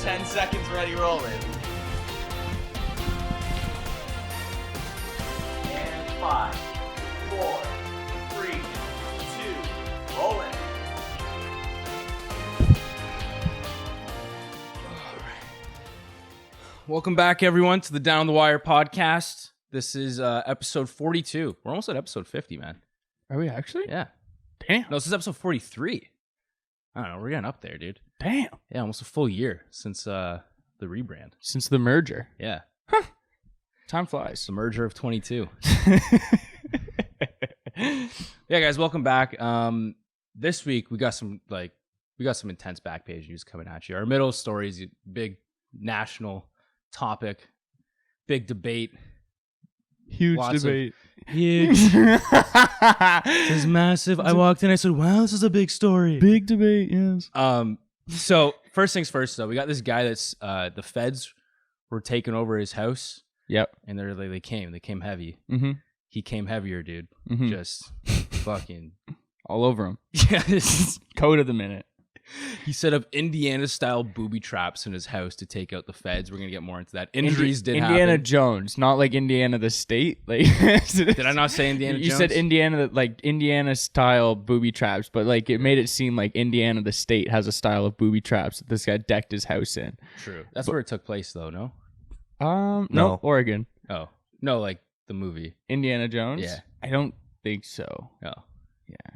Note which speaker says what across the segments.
Speaker 1: 10 seconds ready, rolling. And 5, 4, 3, 2, rolling.
Speaker 2: Welcome back, everyone, to the Down the Wire podcast. This is episode 42. We're almost at episode 50, man.
Speaker 3: Are we actually?
Speaker 2: Yeah.
Speaker 3: Damn.
Speaker 2: No, this is episode 43. I don't know. We're getting up there, dude.
Speaker 3: Damn.
Speaker 2: Yeah, almost a full year since the rebrand.
Speaker 3: Since the merger.
Speaker 2: Yeah.
Speaker 3: Time flies.
Speaker 2: The merger of 22. Yeah, guys, welcome back. This week we got some intense back page news coming at you. Our middle story is a big national topic, big debate.
Speaker 3: Huge debate.
Speaker 2: Huge. This is massive. I walked in, I said, wow, this is a big story.
Speaker 3: Big debate, yes.
Speaker 2: So first things first, though, we got this guy that's the feds were taking over his house.
Speaker 3: Yep.
Speaker 2: And they came heavy.
Speaker 3: Mm-hmm.
Speaker 2: He came heavier, dude.
Speaker 3: Mm-hmm.
Speaker 2: Just fucking
Speaker 3: all over him.
Speaker 2: Yes.
Speaker 3: Code of the minute.
Speaker 2: He set up Indiana-style booby traps in his house to take out the feds. We're gonna get more into that. Injuries did happen.
Speaker 3: Indiana Jones, not like Indiana the state. Like,
Speaker 2: did I not say Indiana Jones?
Speaker 3: You said Indiana, like Indiana-style booby traps, but like it made it seem like Indiana the state has a style of booby traps that this guy decked his house in.
Speaker 2: True. That's where it took place, though. No.
Speaker 3: No, Oregon.
Speaker 2: Oh no, like the movie
Speaker 3: Indiana Jones.
Speaker 2: Yeah.
Speaker 3: I don't think so.
Speaker 2: Oh.
Speaker 3: Yeah.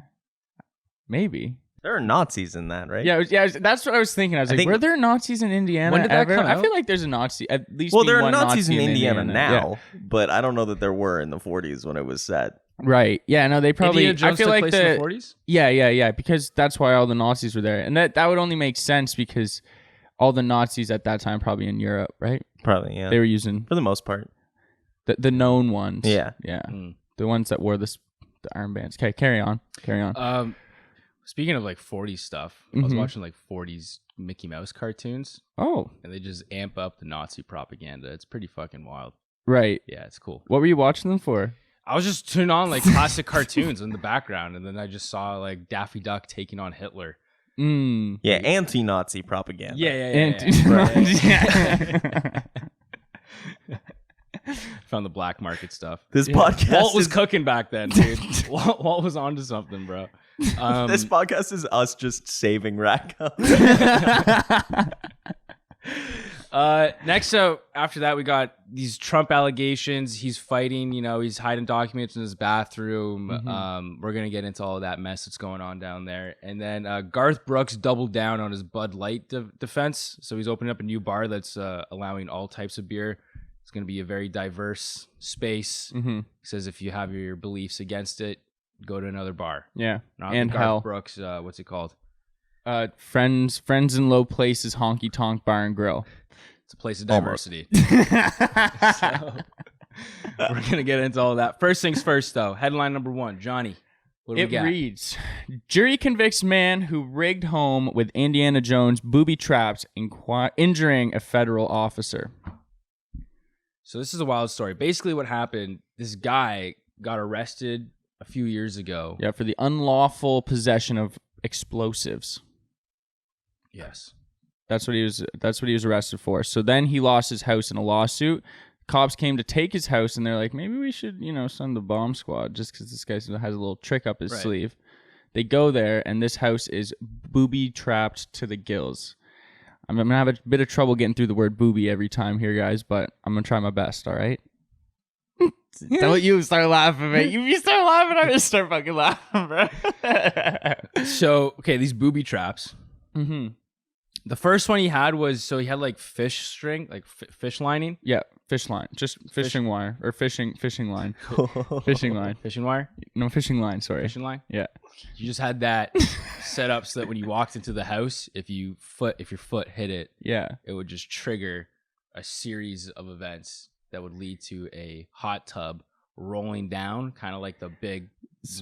Speaker 3: Maybe.
Speaker 1: There are Nazis in that, right?
Speaker 3: Yeah, that's what I was thinking. I was like, were there Nazis in Indiana
Speaker 2: when did that
Speaker 3: ever?
Speaker 2: come out?
Speaker 3: I feel like there's a Nazi, at least.
Speaker 1: Well, there are
Speaker 3: one
Speaker 1: Nazis
Speaker 3: Nazi
Speaker 1: in Indiana now,
Speaker 3: Yeah.
Speaker 1: but I don't know that there were in the 40s when it was set.
Speaker 3: Right. Yeah, no, they probably...
Speaker 2: Indiana Jones
Speaker 3: I feel
Speaker 2: took
Speaker 3: like
Speaker 2: place
Speaker 3: the
Speaker 2: in the 40s?
Speaker 3: Yeah, because that's why all the Nazis were there. And that would only make sense because all the Nazis at that time probably in Europe, right?
Speaker 1: Probably, yeah.
Speaker 3: They were using...
Speaker 1: For the most part.
Speaker 3: The known ones.
Speaker 1: Yeah.
Speaker 3: Yeah. The ones that wore the armbands. Okay, carry on.
Speaker 2: Speaking of like 40s stuff, I was watching like 40s Mickey Mouse cartoons.
Speaker 3: Oh.
Speaker 2: And they just amp up the Nazi propaganda. It's pretty fucking wild.
Speaker 3: Right.
Speaker 2: Yeah, it's cool.
Speaker 3: What were you watching them for?
Speaker 2: I was just tuning on like classic cartoons in the background, and then I just saw like Daffy Duck taking on Hitler.
Speaker 1: Yeah, anti-Nazi propaganda.
Speaker 2: Yeah. Found the black market stuff.
Speaker 1: This podcast
Speaker 2: Walt was cooking back then, dude. Walt was onto something, bro.
Speaker 1: This podcast is us just saving Racco.
Speaker 2: Next up, after that, we got these Trump allegations. He's fighting, he's hiding documents in his bathroom. We're going to get into all of that mess that's going on down there. And then Garth Brooks doubled down on his Bud Light defense. So he's opening up a new bar that's allowing all types of beer. It's going to be a very diverse space. He says if you have your beliefs against it, go to another bar.
Speaker 3: Yeah.
Speaker 2: Not
Speaker 3: and
Speaker 2: Garth
Speaker 3: hell.
Speaker 2: Brooks, what's it called?
Speaker 3: Friends in Low Places Honky Tonk Bar and Grill.
Speaker 2: It's a place of diversity. So, we're going to get into all of that. First things first, though. Headline number 1. Johnny, what do we got?
Speaker 3: It reads, jury convicts man who rigged home with Indiana Jones booby traps, injuring a federal officer.
Speaker 2: So this is a wild story. Basically what happened, this guy got arrested a few years ago.
Speaker 3: Yeah, for the unlawful possession of explosives.
Speaker 2: Yes.
Speaker 3: That's what he was arrested for. So then he lost his house in a lawsuit. Cops came to take his house and they're like, maybe we should, send the bomb squad just because this guy has a little trick up his sleeve. They go there and this house is booby trapped to the gills. I'm going to have a bit of trouble getting through the word booby every time here, guys, but I'm going to try my best, all right? Don't you start laughing, mate. You start laughing, I'm going to start fucking laughing, bro.
Speaker 2: So, okay, these booby traps. The first one he had was, so he had like fish string, like fish lining.
Speaker 3: Yeah, fish line. Just fishing wire or fishing line. Fishing line.
Speaker 2: Fishing wire?
Speaker 3: No, fishing line, sorry.
Speaker 2: Fishing line?
Speaker 3: Yeah.
Speaker 2: You just had that set up so that when you walked into the house, if your foot hit it, it would just trigger a series of events that would lead to a hot tub rolling down, kind of like the big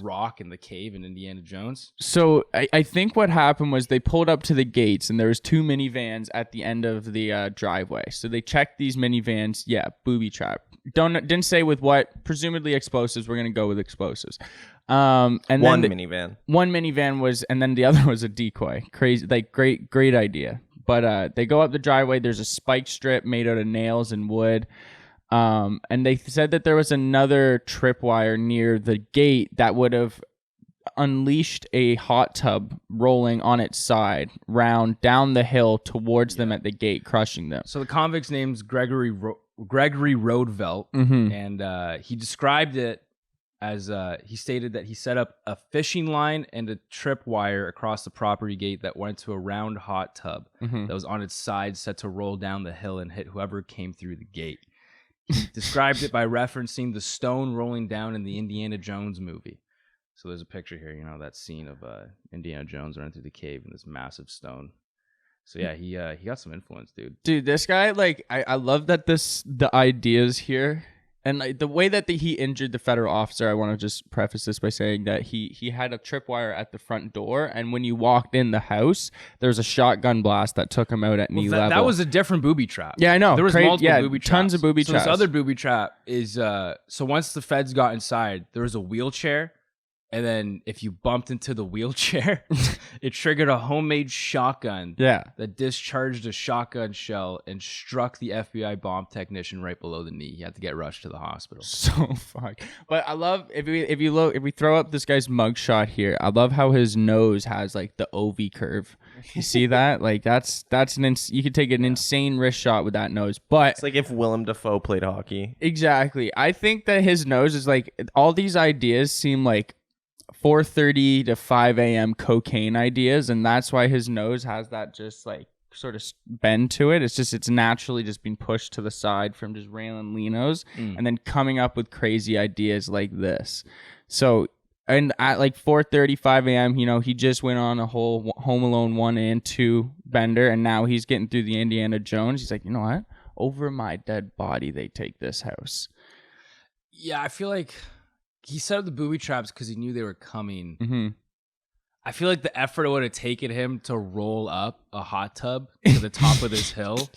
Speaker 2: rock in the cave in Indiana Jones.
Speaker 3: So I think what happened was they pulled up to the gates and there was 2 minivans at the end of the driveway. So they checked these minivans. Yeah, booby trap. Didn't say with what. Presumably explosives. We're gonna go with explosives. And
Speaker 1: one
Speaker 3: then
Speaker 1: minivan.
Speaker 3: One minivan was, and then the other was a decoy. Crazy, like great idea. But they go up the driveway. There's a spike strip made out of nails and wood. And they said that there was another tripwire near the gate that would have unleashed a hot tub rolling on its side round down the hill towards them at the gate, crushing them.
Speaker 2: So the convict's name's Gregory Roadvelt, and he described it as he stated that he set up a fishing line and a tripwire across the property gate that went to a round hot tub that was on its side, set to roll down the hill and hit whoever came through the gate. He described it by referencing the stone rolling down in the Indiana Jones movie. So there's a picture here, you know, that scene of Indiana Jones running through the cave in this massive stone. So yeah, he got some influence, dude.
Speaker 3: Dude, this guy, like, I love that the ideas here. And like the way that he injured the federal officer, I want to just preface this by saying that he had a tripwire at the front door, and when you walked in the house, there was a shotgun blast that took him out at knee level.
Speaker 2: That was a different booby trap.
Speaker 3: Yeah, I know.
Speaker 2: There was multiple booby traps.
Speaker 3: Tons of booby traps.
Speaker 2: So this other booby trap is so once the feds got inside, there was a wheelchair. And then if you bumped into the wheelchair, it triggered a homemade shotgun that discharged a shotgun shell and struck the FBI bomb technician right below the knee. He had to get rushed to the hospital.
Speaker 3: So fuck. But I love if we throw up this guy's mugshot here, I love how his nose has like the OV curve. You see that? Like that's you could take an insane wrist shot with that nose. But
Speaker 1: it's like if Willem Dafoe played hockey.
Speaker 3: Exactly. I think that his nose is like all these ideas seem like 4:30 to 5 a.m. cocaine ideas, and that's why his nose has that just like sort of bend to it. It's naturally just being pushed to the side from just railing Linos and then coming up with crazy ideas like this. So, and at like 4:30, 5 a.m., you know, he just went on a whole Home Alone 1 and 2 bender, and now he's getting through the Indiana Jones. He's like, you know what? Over my dead body, they take this house.
Speaker 2: Yeah, I feel like he set up the booby traps because he knew they were coming. I feel like the effort it would have taken him to roll up a hot tub to the top of this hill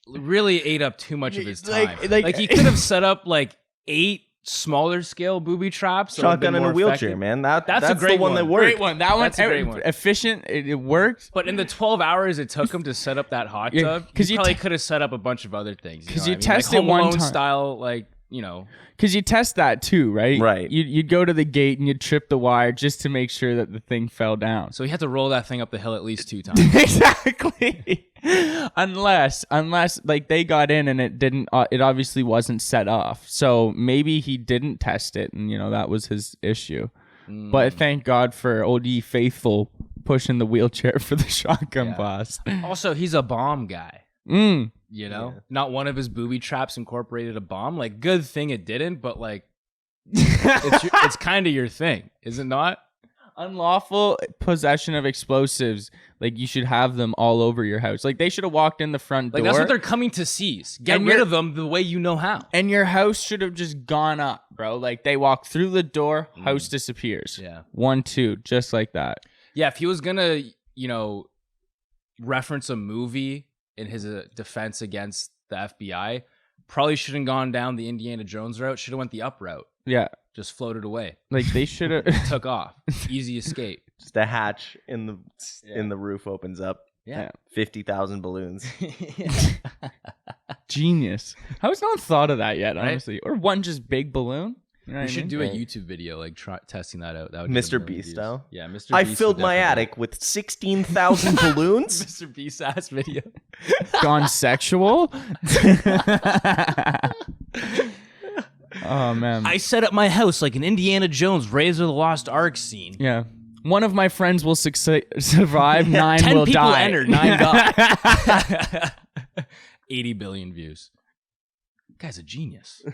Speaker 2: really ate up too much of his time. Like he could have set up like 8 smaller scale booby traps.
Speaker 1: Shotgun in a wheelchair,
Speaker 2: effective.
Speaker 1: man. That's
Speaker 2: a great
Speaker 1: the one that worked.
Speaker 3: Great one. That one's
Speaker 2: a great one.
Speaker 3: Efficient. It worked.
Speaker 2: But in the 12 hours it took him to set up that hot tub, he probably could have set up a bunch of other things.
Speaker 3: Because you
Speaker 2: test
Speaker 3: it
Speaker 2: like
Speaker 3: one
Speaker 2: Home Alone
Speaker 3: time.
Speaker 2: style, like, you know.
Speaker 3: Because you test that too, right?
Speaker 1: Right.
Speaker 3: You'd go to the gate and you'd trip the wire just to make sure that the thing fell down.
Speaker 2: So he had to roll that thing up the hill at least 2 times.
Speaker 3: Exactly. unless like they got in and it didn't, it obviously wasn't set off. So maybe he didn't test it, and you know that was his issue. But thank God for OD Faithful pushing the wheelchair for the shotgun blast.
Speaker 2: Also, he's a bomb guy. You know, not one of his booby traps incorporated a bomb. Like, good thing it didn't, but like, it's kind of your thing, is it not?
Speaker 3: Unlawful possession of explosives. Like, you should have them all over your house. Like, they should have walked in the front door.
Speaker 2: Like, that's what they're coming to seize. Get rid of them the way you know how.
Speaker 3: And your house should have just gone up, bro. Like, they walk through the door, house disappears.
Speaker 2: Yeah.
Speaker 3: 1, 2, just like that.
Speaker 2: Yeah, if he was gonna, you know, reference a movie in his defense against the FBI, probably shouldn't gone down the Indiana Jones route. Should have went the up route.
Speaker 3: Yeah.
Speaker 2: Just floated away.
Speaker 3: Like, they should have
Speaker 2: took off. Easy escape.
Speaker 1: Just a hatch in the roof opens up.
Speaker 2: Yeah.
Speaker 1: 50,000 balloons.
Speaker 3: Genius. How has no one thought of that yet, honestly? Right? Or one just big balloon? You know
Speaker 2: we should do a YouTube video like testing that out. That would
Speaker 1: Mr. Beast style.
Speaker 2: Yeah, Mr.
Speaker 1: I
Speaker 2: Beast
Speaker 1: filled my attic with 16,000 balloons.
Speaker 2: Mr. Beast ass video.
Speaker 3: Gone sexual? Oh man.
Speaker 2: I set up my house like an Indiana Jones Raiders of the Lost Ark scene.
Speaker 3: Yeah. One of my friends will survive, 9
Speaker 2: 10
Speaker 3: will
Speaker 2: people
Speaker 3: die.
Speaker 2: Entered, 9 got. 80 billion views. Guy's a genius.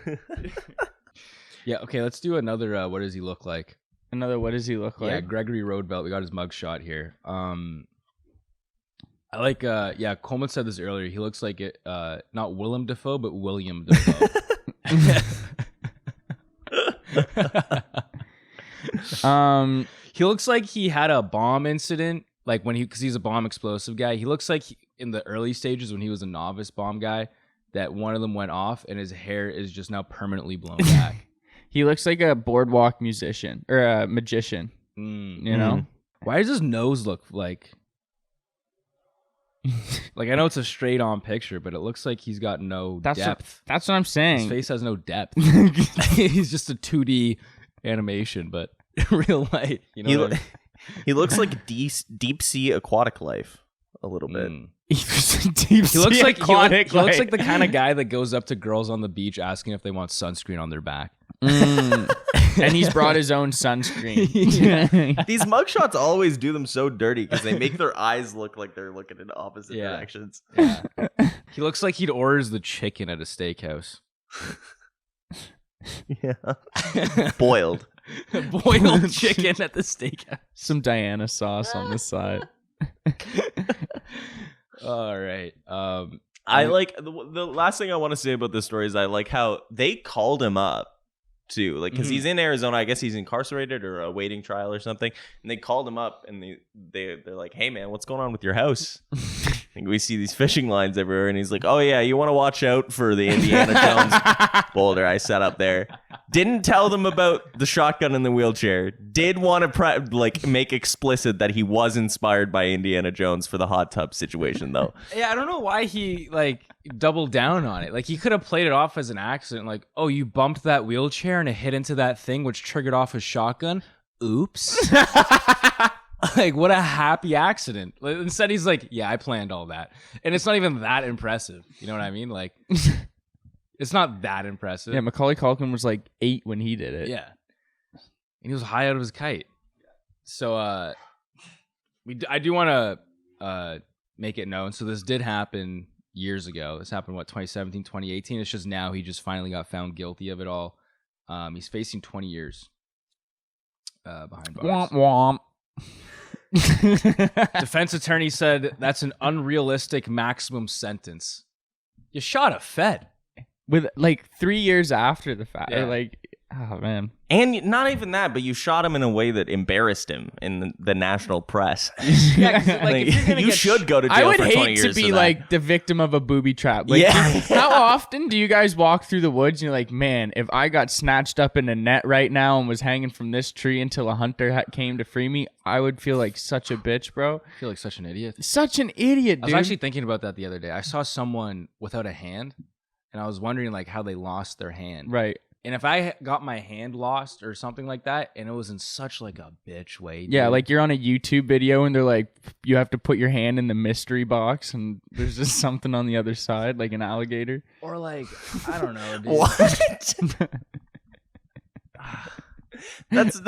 Speaker 2: Yeah, okay, let's do another what does he look like?
Speaker 3: Another what does he look like?
Speaker 2: Yeah, Gregory Roadbelt. We got his mugshot here. I like Coleman said this earlier. He looks like it not Willem Dafoe, but William Dafoe. He looks like he had a bomb incident, like because he's a bomb explosive guy. He looks like in the early stages when he was a novice bomb guy, that one of them went off and his hair is just now permanently blown back.
Speaker 3: He looks like a boardwalk musician or a magician. You know?
Speaker 2: Why does his nose look like Like, I know it's a straight on picture, but it looks like he's got no depth.
Speaker 3: That's what I'm saying.
Speaker 2: His face has no depth. He's just a 2D animation, but real life. You know,
Speaker 1: he looks like deep sea aquatic life a little bit.
Speaker 2: He looks like the kind of guy that goes up to girls on the beach asking if they want sunscreen on their back.
Speaker 3: And he's brought his own sunscreen.
Speaker 1: These mugshots always do them so dirty because they make their eyes look like they're looking in opposite directions.
Speaker 2: Yeah. He looks like he'd orders the chicken at a steakhouse.
Speaker 1: Yeah. Boiled
Speaker 2: chicken at the steakhouse.
Speaker 3: Some Diana sauce on the side.
Speaker 2: All right.
Speaker 1: I like the last thing I want to say about this story is I like how they called him up too, like because he's in Arizona. I guess he's incarcerated or awaiting trial or something, and they called him up and they're like, "Hey man, what's going on with your house?" And we see these fishing lines everywhere, and he's like, "Oh yeah, you want to watch out for the Indiana Jones boulder I set up there." Didn't tell them about the shotgun in the wheelchair. Did want to make explicit that he was inspired by Indiana Jones for the hot tub situation, though.
Speaker 2: Yeah, I don't know why he doubled down on it. Like, he could have played it off as an accident. Like, oh, you bumped that wheelchair and it hit into that thing, which triggered off his shotgun. Oops. Like, what a happy accident. Instead, he's like, yeah, I planned all that. And it's not even that impressive. You know what I mean? Like, it's not that impressive.
Speaker 3: Yeah, Macaulay Culkin was like 8 when he did it.
Speaker 2: Yeah. And he was high out of his kite. So I do want to make it known. So this did happen years ago. This happened, 2017, 2018? It's just now he just finally got found guilty of it all. He's facing 20 years behind bars.
Speaker 3: Womp womp.
Speaker 2: Defense attorney said that's an unrealistic maximum sentence. You shot a Fed.
Speaker 3: With 3 years after the fact.
Speaker 2: Yeah.
Speaker 3: Oh man.
Speaker 1: And not even that, but you shot him in a way that embarrassed him in the national press.
Speaker 2: Yeah, 'cause, if you're gonna
Speaker 1: you
Speaker 2: get
Speaker 1: should go to jail
Speaker 3: I would
Speaker 1: for 20
Speaker 3: hate
Speaker 1: years
Speaker 3: to be
Speaker 1: for that.
Speaker 3: the victim of a booby trap. How often do you guys walk through the woods and you're like, man, if I got snatched up in a net right now and was hanging from this tree until a hunter came to free me, I would feel like such a bitch, bro.
Speaker 2: I feel like such an idiot.
Speaker 3: Such an idiot, dude.
Speaker 2: I was actually thinking about that the other day. I saw someone without a hand, and I was wondering how they lost their hand.
Speaker 3: Right.
Speaker 2: And if I got my hand lost or something like that, and it was in such a bitch way. Dude.
Speaker 3: Yeah, you're on a YouTube video and they're like, you have to put your hand in the mystery box and there's just something on the other side, like an alligator.
Speaker 2: Or I don't know, dude.
Speaker 1: What? That's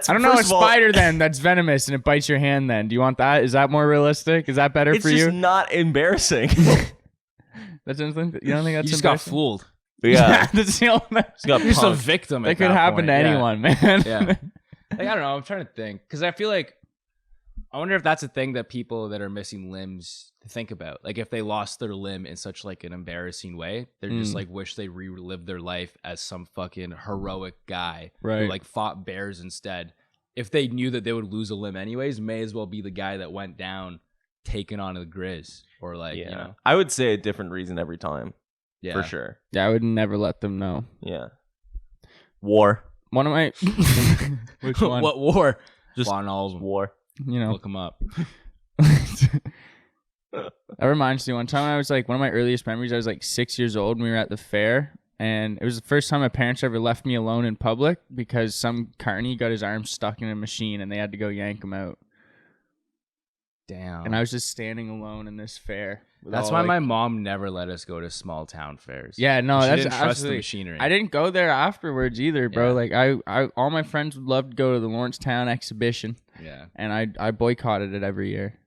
Speaker 3: I don't know, a
Speaker 1: first of all,
Speaker 3: spider then that's venomous and it bites your hand then. Do you want that? Is that more realistic? Is that better
Speaker 1: it's
Speaker 3: for
Speaker 1: just
Speaker 3: you?
Speaker 1: not embarrassing.
Speaker 3: That's anything. You don't think that's
Speaker 2: You just got
Speaker 3: embarrassing?
Speaker 2: fooled.
Speaker 1: Yeah.
Speaker 3: That's the only-
Speaker 2: You're just a victim.
Speaker 3: that could happen to anyone, man.
Speaker 2: Yeah. I don't know. I'm trying to think because I feel I wonder if that's a thing that people that are missing limbs think about. Like if they lost their limb in such an embarrassing way, they're just wish they relived their life as some fucking heroic guy
Speaker 3: Right.
Speaker 2: who fought bears instead. If they knew that they would lose a limb anyways, may as well be the guy that went down taking on the Grizz or you know.
Speaker 1: I would say a different reason every time.
Speaker 2: Yeah.
Speaker 1: For sure.
Speaker 3: Yeah, I would never let them know.
Speaker 1: Yeah. One of my
Speaker 3: Which one?
Speaker 2: What war?
Speaker 1: Just
Speaker 2: Von All's
Speaker 1: war.
Speaker 2: Look him up.
Speaker 3: That reminds me, one time I was one of my earliest memories, I was 6 years old and we were at the fair. And it was the first time my parents ever left me alone in public because some carny got his arm stuck in a machine and they had to go yank him out.
Speaker 2: Damn.
Speaker 3: And I was just standing alone in this fair.
Speaker 2: That's why my mom never let us go to small town fairs.
Speaker 3: Yeah, no,
Speaker 2: she
Speaker 3: that's
Speaker 2: didn't trust the
Speaker 3: absolutely-
Speaker 2: machinery.
Speaker 3: I didn't go there afterwards either, bro. I all my friends would love to go to the Lawrencetown exhibition.
Speaker 2: Yeah.
Speaker 3: And I boycotted it every year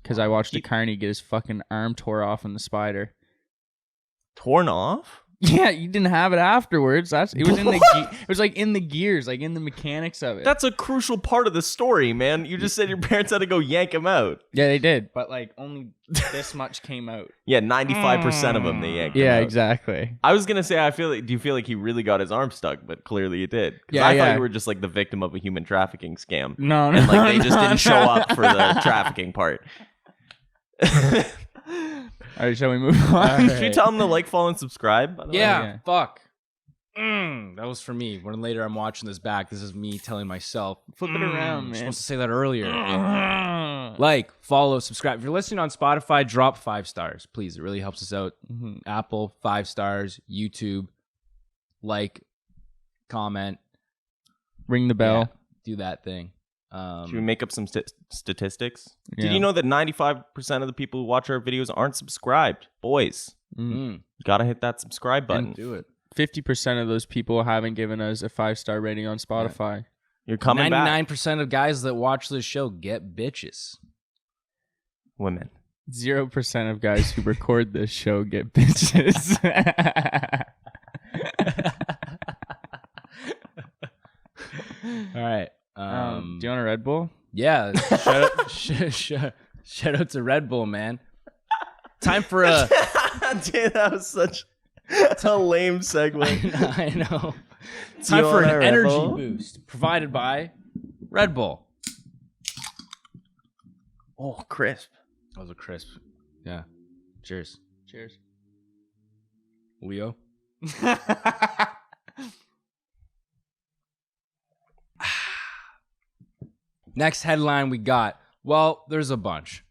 Speaker 3: because I watched a carny get his fucking arm tore off in the spider.
Speaker 1: Torn off?
Speaker 3: Yeah, you didn't have it afterwards. It was in the it was in the gears, in the mechanics of it.
Speaker 1: That's a crucial part of the story, man. You just said your parents had to go yank him out.
Speaker 3: Yeah, they did, but only this much came out.
Speaker 1: Yeah, 95% of them they yanked him
Speaker 3: Yeah,
Speaker 1: out.
Speaker 3: exactly.
Speaker 1: I was gonna say, do you feel like he really got his arm stuck? But clearly he did. 'Cause
Speaker 3: Yeah,
Speaker 1: I thought
Speaker 3: yeah.
Speaker 1: you were just the victim of a human trafficking scam.
Speaker 3: No,
Speaker 1: And they just
Speaker 3: no,
Speaker 1: didn't show
Speaker 3: no.
Speaker 1: up for the trafficking part.
Speaker 3: All right, shall we move on?
Speaker 1: Should we tell them to follow, and subscribe? I don't know.
Speaker 2: Yeah, fuck. That was for me. When later I'm watching this back, this is me telling myself,
Speaker 3: Flip it around,
Speaker 2: I'm
Speaker 3: man.
Speaker 2: supposed to say that earlier. Like, follow, subscribe. If you're listening on Spotify, drop 5 stars, please. It really helps us out. Apple, 5 stars. YouTube, like, comment,
Speaker 3: Ring the bell.
Speaker 2: yeah, do that thing.
Speaker 1: Should we make up some statistics?
Speaker 3: Yeah.
Speaker 1: Did you know that 95% of the people who watch our videos aren't subscribed? Boys, you gotta hit that subscribe button.
Speaker 2: Do it.
Speaker 3: 50% of those people haven't given us a 5-star rating on Spotify.
Speaker 1: You're coming back.
Speaker 2: 99% of guys that watch this show get bitches.
Speaker 1: Women.
Speaker 3: 0% of guys who record this show get bitches.
Speaker 2: All right.
Speaker 3: Do you want a Red Bull?
Speaker 2: Yeah. Shout out to Red Bull, man. Time for a.
Speaker 1: Dude, that was such a lame segue.
Speaker 2: I know. Time for an energy boost provided by Red Bull.
Speaker 1: Oh, crisp.
Speaker 2: That was a crisp. Yeah. Cheers.
Speaker 3: Cheers.
Speaker 2: Leo. Next headline we got. Well, there's a bunch.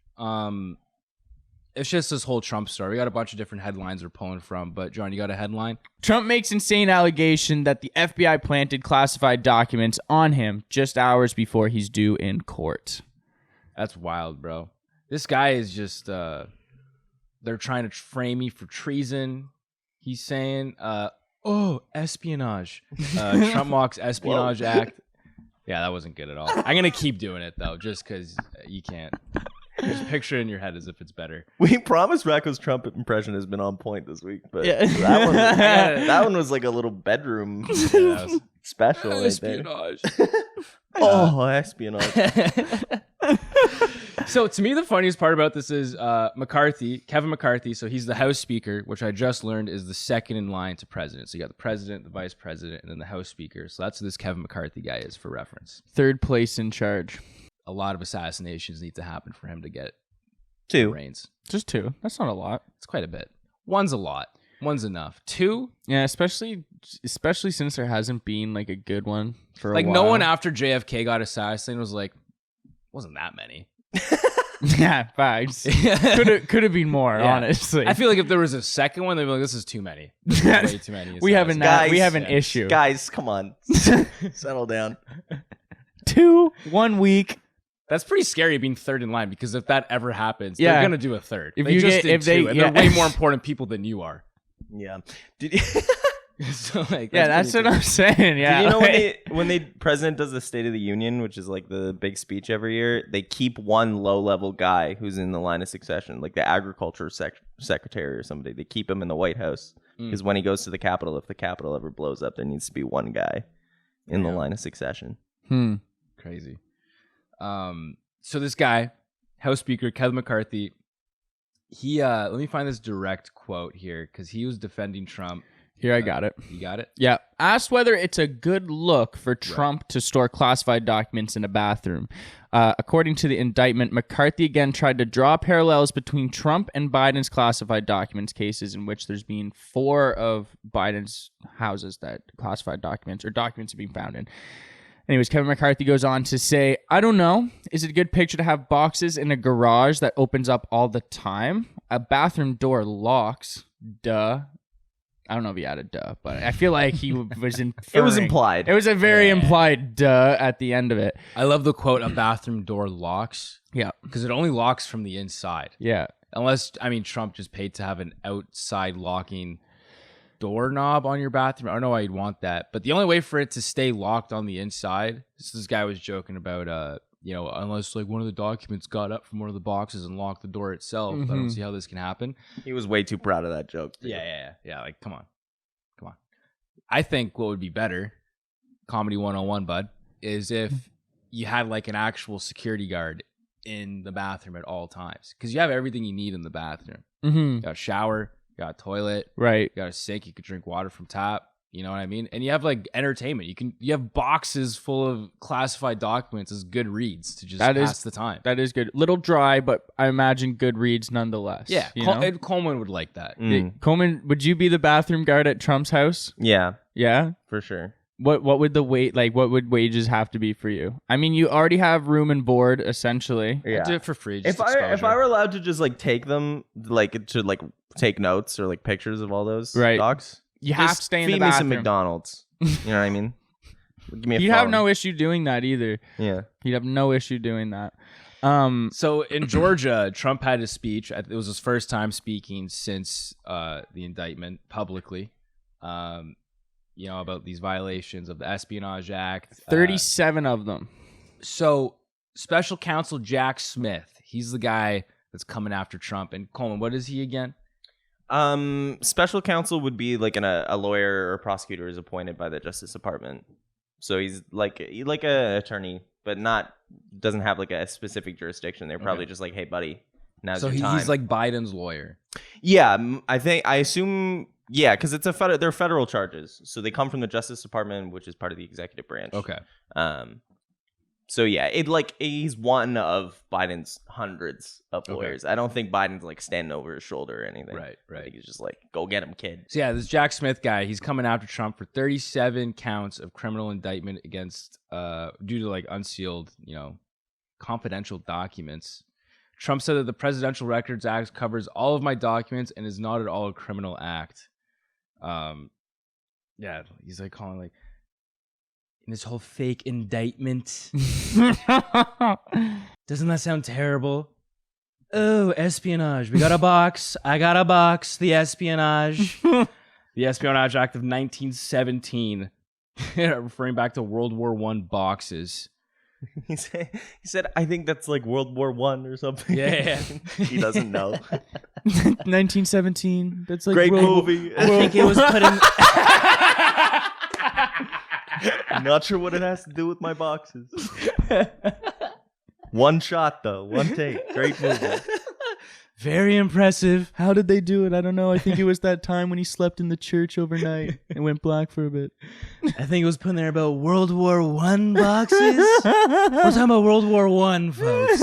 Speaker 2: It's just this whole Trump story. We got a bunch of different headlines we're pulling from. But, John, you got a headline?
Speaker 3: Trump makes insane allegation that the FBI planted classified documents on him just hours before he's due in court.
Speaker 2: That's wild, bro. This guy is just, they're trying to frame me for treason. He's saying, espionage. Trump mocks Espionage Act. Yeah, that wasn't good at all. I'm going to keep doing it, though, just because you can't. Just picture it in your head as if it's better.
Speaker 1: We promised Racco's Trump impression has been on point this week, but
Speaker 3: Yeah.
Speaker 1: that one was like a little bedroom special.
Speaker 2: Espionage.
Speaker 1: Right there. Oh, espionage.
Speaker 2: So to me, the funniest part about this is Kevin McCarthy. So he's the House Speaker, which I just learned is the second in line to president. So you got the president, the vice president, and then the House Speaker. So that's who this Kevin McCarthy guy is, for reference.
Speaker 3: Third place in charge.
Speaker 2: A lot of assassinations need to happen for him to get
Speaker 1: 2.
Speaker 2: reins.
Speaker 3: Just 2. That's not a lot.
Speaker 2: It's quite a bit. One's a lot. One's enough. 2,
Speaker 3: Yeah, especially since there hasn't been like a good one for a while.
Speaker 2: like no one after JFK got assassinated was like, wasn't that many.
Speaker 3: Yeah, facts. Could have been more,
Speaker 2: Yeah.
Speaker 3: honestly.
Speaker 2: I feel like if there was a second one, they'd be like, this is too many. This is way too many.
Speaker 3: we have an
Speaker 1: Guys,
Speaker 3: issue.
Speaker 1: Guys, come on. Settle down.
Speaker 3: 2 1 week.
Speaker 2: That's pretty scary being third in line, because if that ever happens,
Speaker 3: Yeah.
Speaker 2: they're gonna do a third.
Speaker 3: If
Speaker 2: They
Speaker 3: you
Speaker 2: just
Speaker 3: get-
Speaker 2: did
Speaker 3: if they-
Speaker 2: two, and
Speaker 3: yeah.
Speaker 2: they're way more important people than you are.
Speaker 1: Yeah. Did you,
Speaker 2: So like,
Speaker 3: Yeah, that's
Speaker 2: pretty
Speaker 3: what I'm saying. Yeah.
Speaker 1: did you know
Speaker 3: like-
Speaker 1: when the president does the State of the Union, which is like the big speech every year, they keep one low-level guy who's in the line of succession, like the agriculture secretary or somebody. They keep him in the White House because when he goes to the Capitol, if the Capitol ever blows up, there needs to be one guy in the line of succession.
Speaker 2: crazy. So this guy, House Speaker Kevin McCarthy, he let me find this direct quote here because he was defending Trump.
Speaker 3: Here, I got it.
Speaker 2: You got it?
Speaker 3: Yeah. Asked whether it's a good look for Trump to store classified documents in a bathroom. According to the indictment, McCarthy again tried to draw parallels between Trump and Biden's classified documents cases, in which there's been 4 of Biden's houses that classified documents or documents are being found in. Anyways, Kevin McCarthy goes on to say, I don't know. Is it a good picture to have boxes in a garage that opens up all the time? A bathroom door locks. Duh. I don't know if he added duh, but I feel like he was inferring.
Speaker 1: It was implied.
Speaker 3: It was a very implied duh at the end of it.
Speaker 2: I love the quote, a bathroom door locks.
Speaker 3: Yeah.
Speaker 2: Because it only locks from the inside.
Speaker 3: Yeah.
Speaker 2: Unless, I mean, Trump just paid to have an outside locking doorknob on your bathroom. I don't know why you'd want that. But the only way for it to stay locked on the inside, this guy was joking about, unless like one of the documents got up from one of the boxes and locked the door itself. I don't see how this can happen.
Speaker 1: He was way too proud of that joke.
Speaker 2: Yeah. Like, come on. I think what would be better, comedy 101, bud, is if you had like an actual security guard in the bathroom at all times. Because you have everything you need in the bathroom.
Speaker 3: Mm-hmm.
Speaker 2: You got a shower, you got a toilet,
Speaker 3: Right.
Speaker 2: you got a sink, you could drink water from tap. You know what I mean? And you have like entertainment. You have boxes full of classified documents as good reads to just pass the time.
Speaker 3: That is good. Little dry, but I imagine good reads nonetheless.
Speaker 2: Yeah, Coleman would like that.
Speaker 3: Coleman, would you be the bathroom guard at Trump's house?
Speaker 1: Yeah,
Speaker 3: Yeah,
Speaker 1: for sure.
Speaker 3: What would what would wages have to be for you? I mean, you already have room and board essentially.
Speaker 2: Yeah. I'd do it for free. Just
Speaker 1: if I were allowed to just like take them, like to like take notes or like pictures of all those docs,
Speaker 3: you have to stay in the
Speaker 1: bathroom. Feed me some McDonald's. You know what I mean? Give me a
Speaker 3: You'd have no issue doing that either.
Speaker 1: Yeah,
Speaker 3: he'd have no issue doing that.
Speaker 2: So in Georgia, Trump had his speech. It was his first time speaking since the indictment publicly. About these violations of the Espionage Act.
Speaker 3: 37 of them.
Speaker 2: So special counsel Jack Smith, he's the guy that's coming after Trump. And Coleman, what is he again?
Speaker 1: Special counsel would be like a lawyer or prosecutor is appointed by the Justice Department. So he's like an attorney, but doesn't have like a specific jurisdiction. They're probably just like, hey, buddy, now's your time.
Speaker 2: So he's like Biden's lawyer.
Speaker 1: Yeah, I assume. Yeah, because they're federal charges, so they come from the Justice Department, which is part of the executive branch.
Speaker 2: Okay.
Speaker 1: So yeah, he's one of Biden's hundreds of lawyers. I don't think Biden's like standing over his shoulder or anything.
Speaker 2: Right.
Speaker 1: I think he's just like, go get him, kid.
Speaker 2: So yeah, this Jack Smith guy, he's coming after Trump for 37 counts of criminal indictment against due to like unsealed, confidential documents. Trump said that the Presidential Records Act covers all of my documents and is not at all a criminal act. He's like calling like this whole fake indictment. Doesn't that sound terrible? Oh, espionage. We got a box. I got a box. The espionage. The Espionage Act of 1917, referring back to World War I boxes.
Speaker 1: He said, I think that's like World War I or something.
Speaker 2: Yeah.
Speaker 1: He doesn't know.
Speaker 3: 1917. That's like
Speaker 1: great movie.
Speaker 2: I think it was put in.
Speaker 1: I'm not sure what it has to do with my boxes. One shot though, one take. Great movie.
Speaker 2: Very impressive.
Speaker 3: How did they do it? I don't know. I think it was that time when he slept in the church overnight and went black for a bit.
Speaker 2: I think it was put in there about World War I boxes. We're talking about World War I, folks.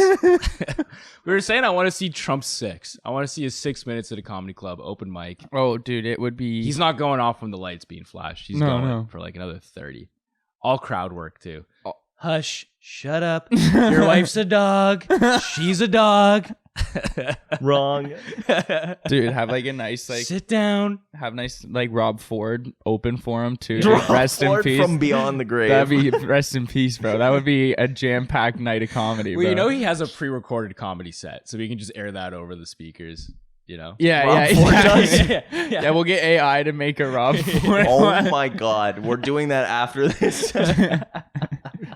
Speaker 2: We were saying I want to see Trump 6. I want to see his 6 minutes at a comedy club, open mic.
Speaker 3: Oh, dude, it would be...
Speaker 2: He's not going off when the lights being flashed. He's going for like another 30. All crowd work, too. Oh. Hush, shut up. Your wife's a dog. She's a dog.
Speaker 1: Wrong.
Speaker 3: Dude, have like a nice like
Speaker 2: sit down.
Speaker 3: Have nice like Rob Ford open for him too.
Speaker 1: Rob
Speaker 3: rest
Speaker 1: Ford
Speaker 3: in peace.
Speaker 1: From beyond the grave.
Speaker 3: That'd be rest in peace, bro. That would be a jam-packed night of comedy,
Speaker 2: well,
Speaker 3: bro.
Speaker 2: he has a pre-recorded comedy set, so we can just air that over the speakers.
Speaker 3: Yeah,
Speaker 1: Rob Ford does.
Speaker 3: Yeah, we'll get AI to make a Rob Ford.
Speaker 1: Oh my god, we're doing that after this.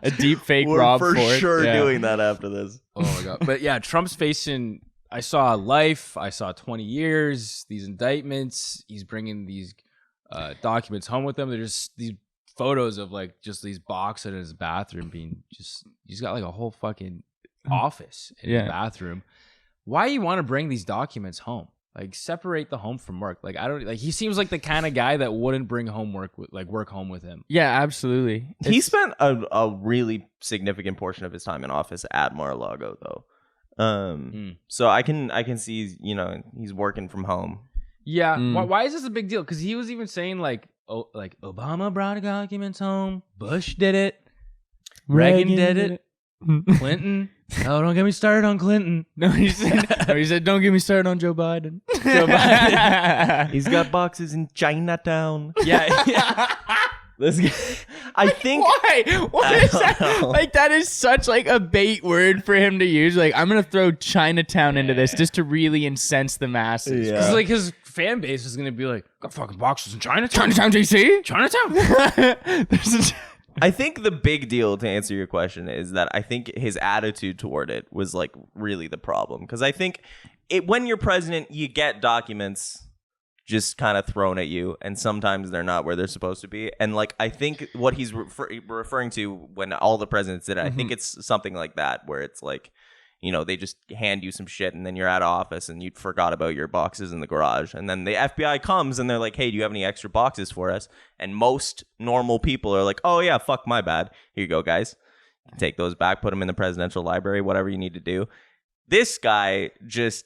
Speaker 3: A deep fake
Speaker 1: we're
Speaker 3: Rob
Speaker 1: for
Speaker 3: Ford.
Speaker 1: sure doing that after this.
Speaker 2: Oh my god. But yeah, Trump's facing, I saw life, I saw 20 years, these indictments. He's bringing these documents home with him. They're just these photos of like just these boxes in his bathroom being just, he's got like a whole fucking office in his bathroom. Why you want to bring these documents home? Like, separate the home from work. Like, I don't like. He seems like the kind of guy that wouldn't bring work home with him.
Speaker 3: Yeah, absolutely.
Speaker 1: He spent a really significant portion of his time in office at Mar-a-Lago, though. So I can see, he's working from home.
Speaker 2: Yeah. Why is this a big deal? Because he was even saying like Obama brought documents home. Bush did it. Reagan did it. Clinton. Oh, don't get me started on Clinton.
Speaker 3: No, he said, don't get me started on Joe Biden.
Speaker 1: He's got boxes in Chinatown.
Speaker 2: Yeah.
Speaker 1: This guy, I think.
Speaker 3: Why? What is that? Know. Like, that is such like a bait word for him to use. Like, I'm gonna throw Chinatown into this just to really incense the masses.
Speaker 2: Yeah. Because like his fan base is gonna be like, got fucking boxes in Chinatown.
Speaker 3: Chinatown, DC.
Speaker 2: Chinatown.
Speaker 1: I think the big deal, to answer your question, is that I think his attitude toward it was like really the problem. Because I think when you're president, you get documents just kind of thrown at you, and sometimes they're not where they're supposed to be. And like, I think what he's referring to when all the presidents did it, I think it's something like that, where it's like, they just hand you some shit and then you're at office and you forgot about your boxes in the garage. And then the FBI comes and they're like, hey, do you have any extra boxes for us? And most normal people are like, oh yeah, fuck, my bad. Here you go, guys. Take those back, put them in the presidential library, whatever you need to do. This guy just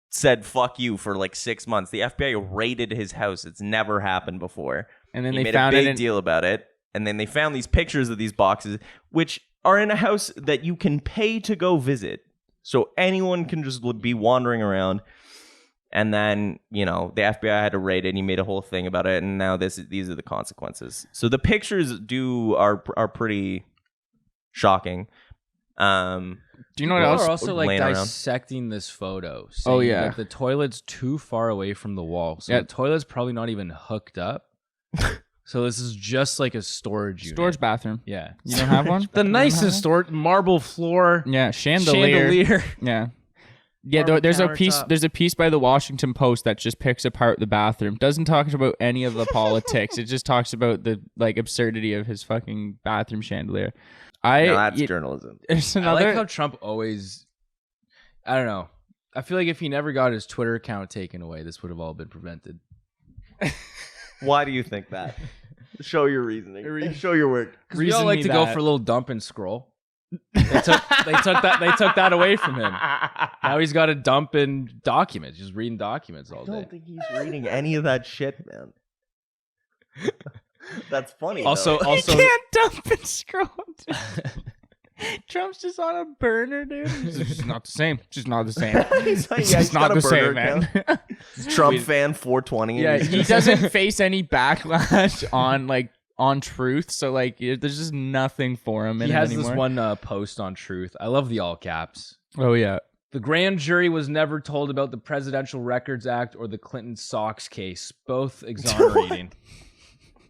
Speaker 1: said fuck you for like 6 months. The FBI raided his house. It's never happened before. And then they made a big deal about it. And then they found these pictures of these boxes, which are in a house that you can pay to go visit. So anyone can just be wandering around. And then, the FBI had to raid it and he made a whole thing about it. And now these are the consequences. So the pictures are pretty shocking.
Speaker 3: Do you know what else?
Speaker 2: Are also like
Speaker 1: around.
Speaker 2: dissecting this photo.
Speaker 3: Oh yeah,
Speaker 2: that the toilet's too far away from the wall, so the toilet's probably not even hooked up. So this is just like a storage
Speaker 3: bathroom.
Speaker 2: Yeah,
Speaker 3: you don't have one.
Speaker 2: The nicest storage, marble floor.
Speaker 3: Yeah, chandelier. Yeah. Yeah, there's a piece. There's a piece by the Washington Post that just picks apart the bathroom. Doesn't talk about any of the politics. It just talks about the absurdity of his fucking bathroom chandelier.
Speaker 1: That's journalism.
Speaker 2: I like how Trump always, I don't know. I feel like if he never got his Twitter account taken away, this would have all been prevented.
Speaker 1: Why do you think that? Show your reasoning. Show your work.
Speaker 2: Because we all like to go for a little dump and scroll. They took that away from him. Now he's got to dump in documents, just reading documents all day.
Speaker 1: I don't think he's reading any of that shit, man. That's funny.
Speaker 3: Also, you can't dump and scroll. Trump's just on a burner, dude. It's just not the same. Just not the same.
Speaker 1: He's not the same, man. Trump fan 420.
Speaker 3: Yeah, he doesn't face any backlash on truth. So there's just nothing for him.
Speaker 2: He has anymore. This one post on truth. I love the all caps.
Speaker 3: Oh yeah.
Speaker 2: The grand jury was never told about the Presidential Records Act or the Clinton Sox case, both exonerating.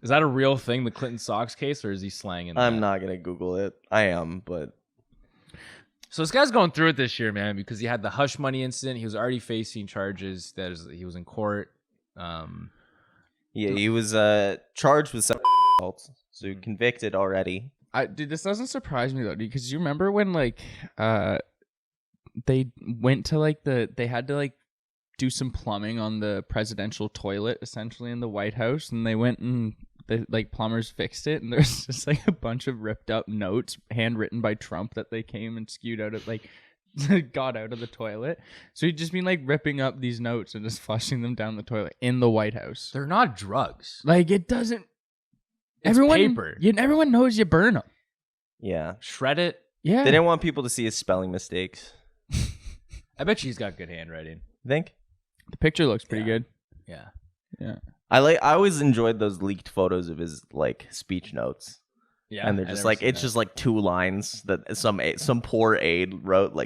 Speaker 2: Is that a real thing, the Clinton Sox case, or is he slanging that?
Speaker 1: I'm not going to Google it. I am, but...
Speaker 2: So this guy's going through it this year, man, because he had the hush money incident. He was already facing charges. He was in court.
Speaker 1: Yeah, he was charged with some assaults, so convicted already.
Speaker 3: Dude, this doesn't surprise me, though, because you remember when, they went to, they had to, do some plumbing on the presidential toilet, essentially, in the White House, and they went and the plumbers fixed it, and there's just a bunch of ripped up notes handwritten by Trump that they came and skewed out of got out of the toilet. So he'd just been ripping up these notes and just flushing them down the toilet in the White House.
Speaker 2: They're not drugs.
Speaker 3: It doesn't.
Speaker 2: It's paper.
Speaker 3: Everyone knows you burn them.
Speaker 1: Yeah,
Speaker 2: shred it.
Speaker 3: Yeah,
Speaker 1: they didn't want people to see his spelling mistakes.
Speaker 2: I bet you he's got good handwriting.
Speaker 1: Think
Speaker 3: the picture looks pretty good.
Speaker 2: Yeah.
Speaker 1: I always enjoyed those leaked photos of his speech notes.
Speaker 2: Yeah,
Speaker 1: and they're just it's just 2 lines that some poor aide wrote,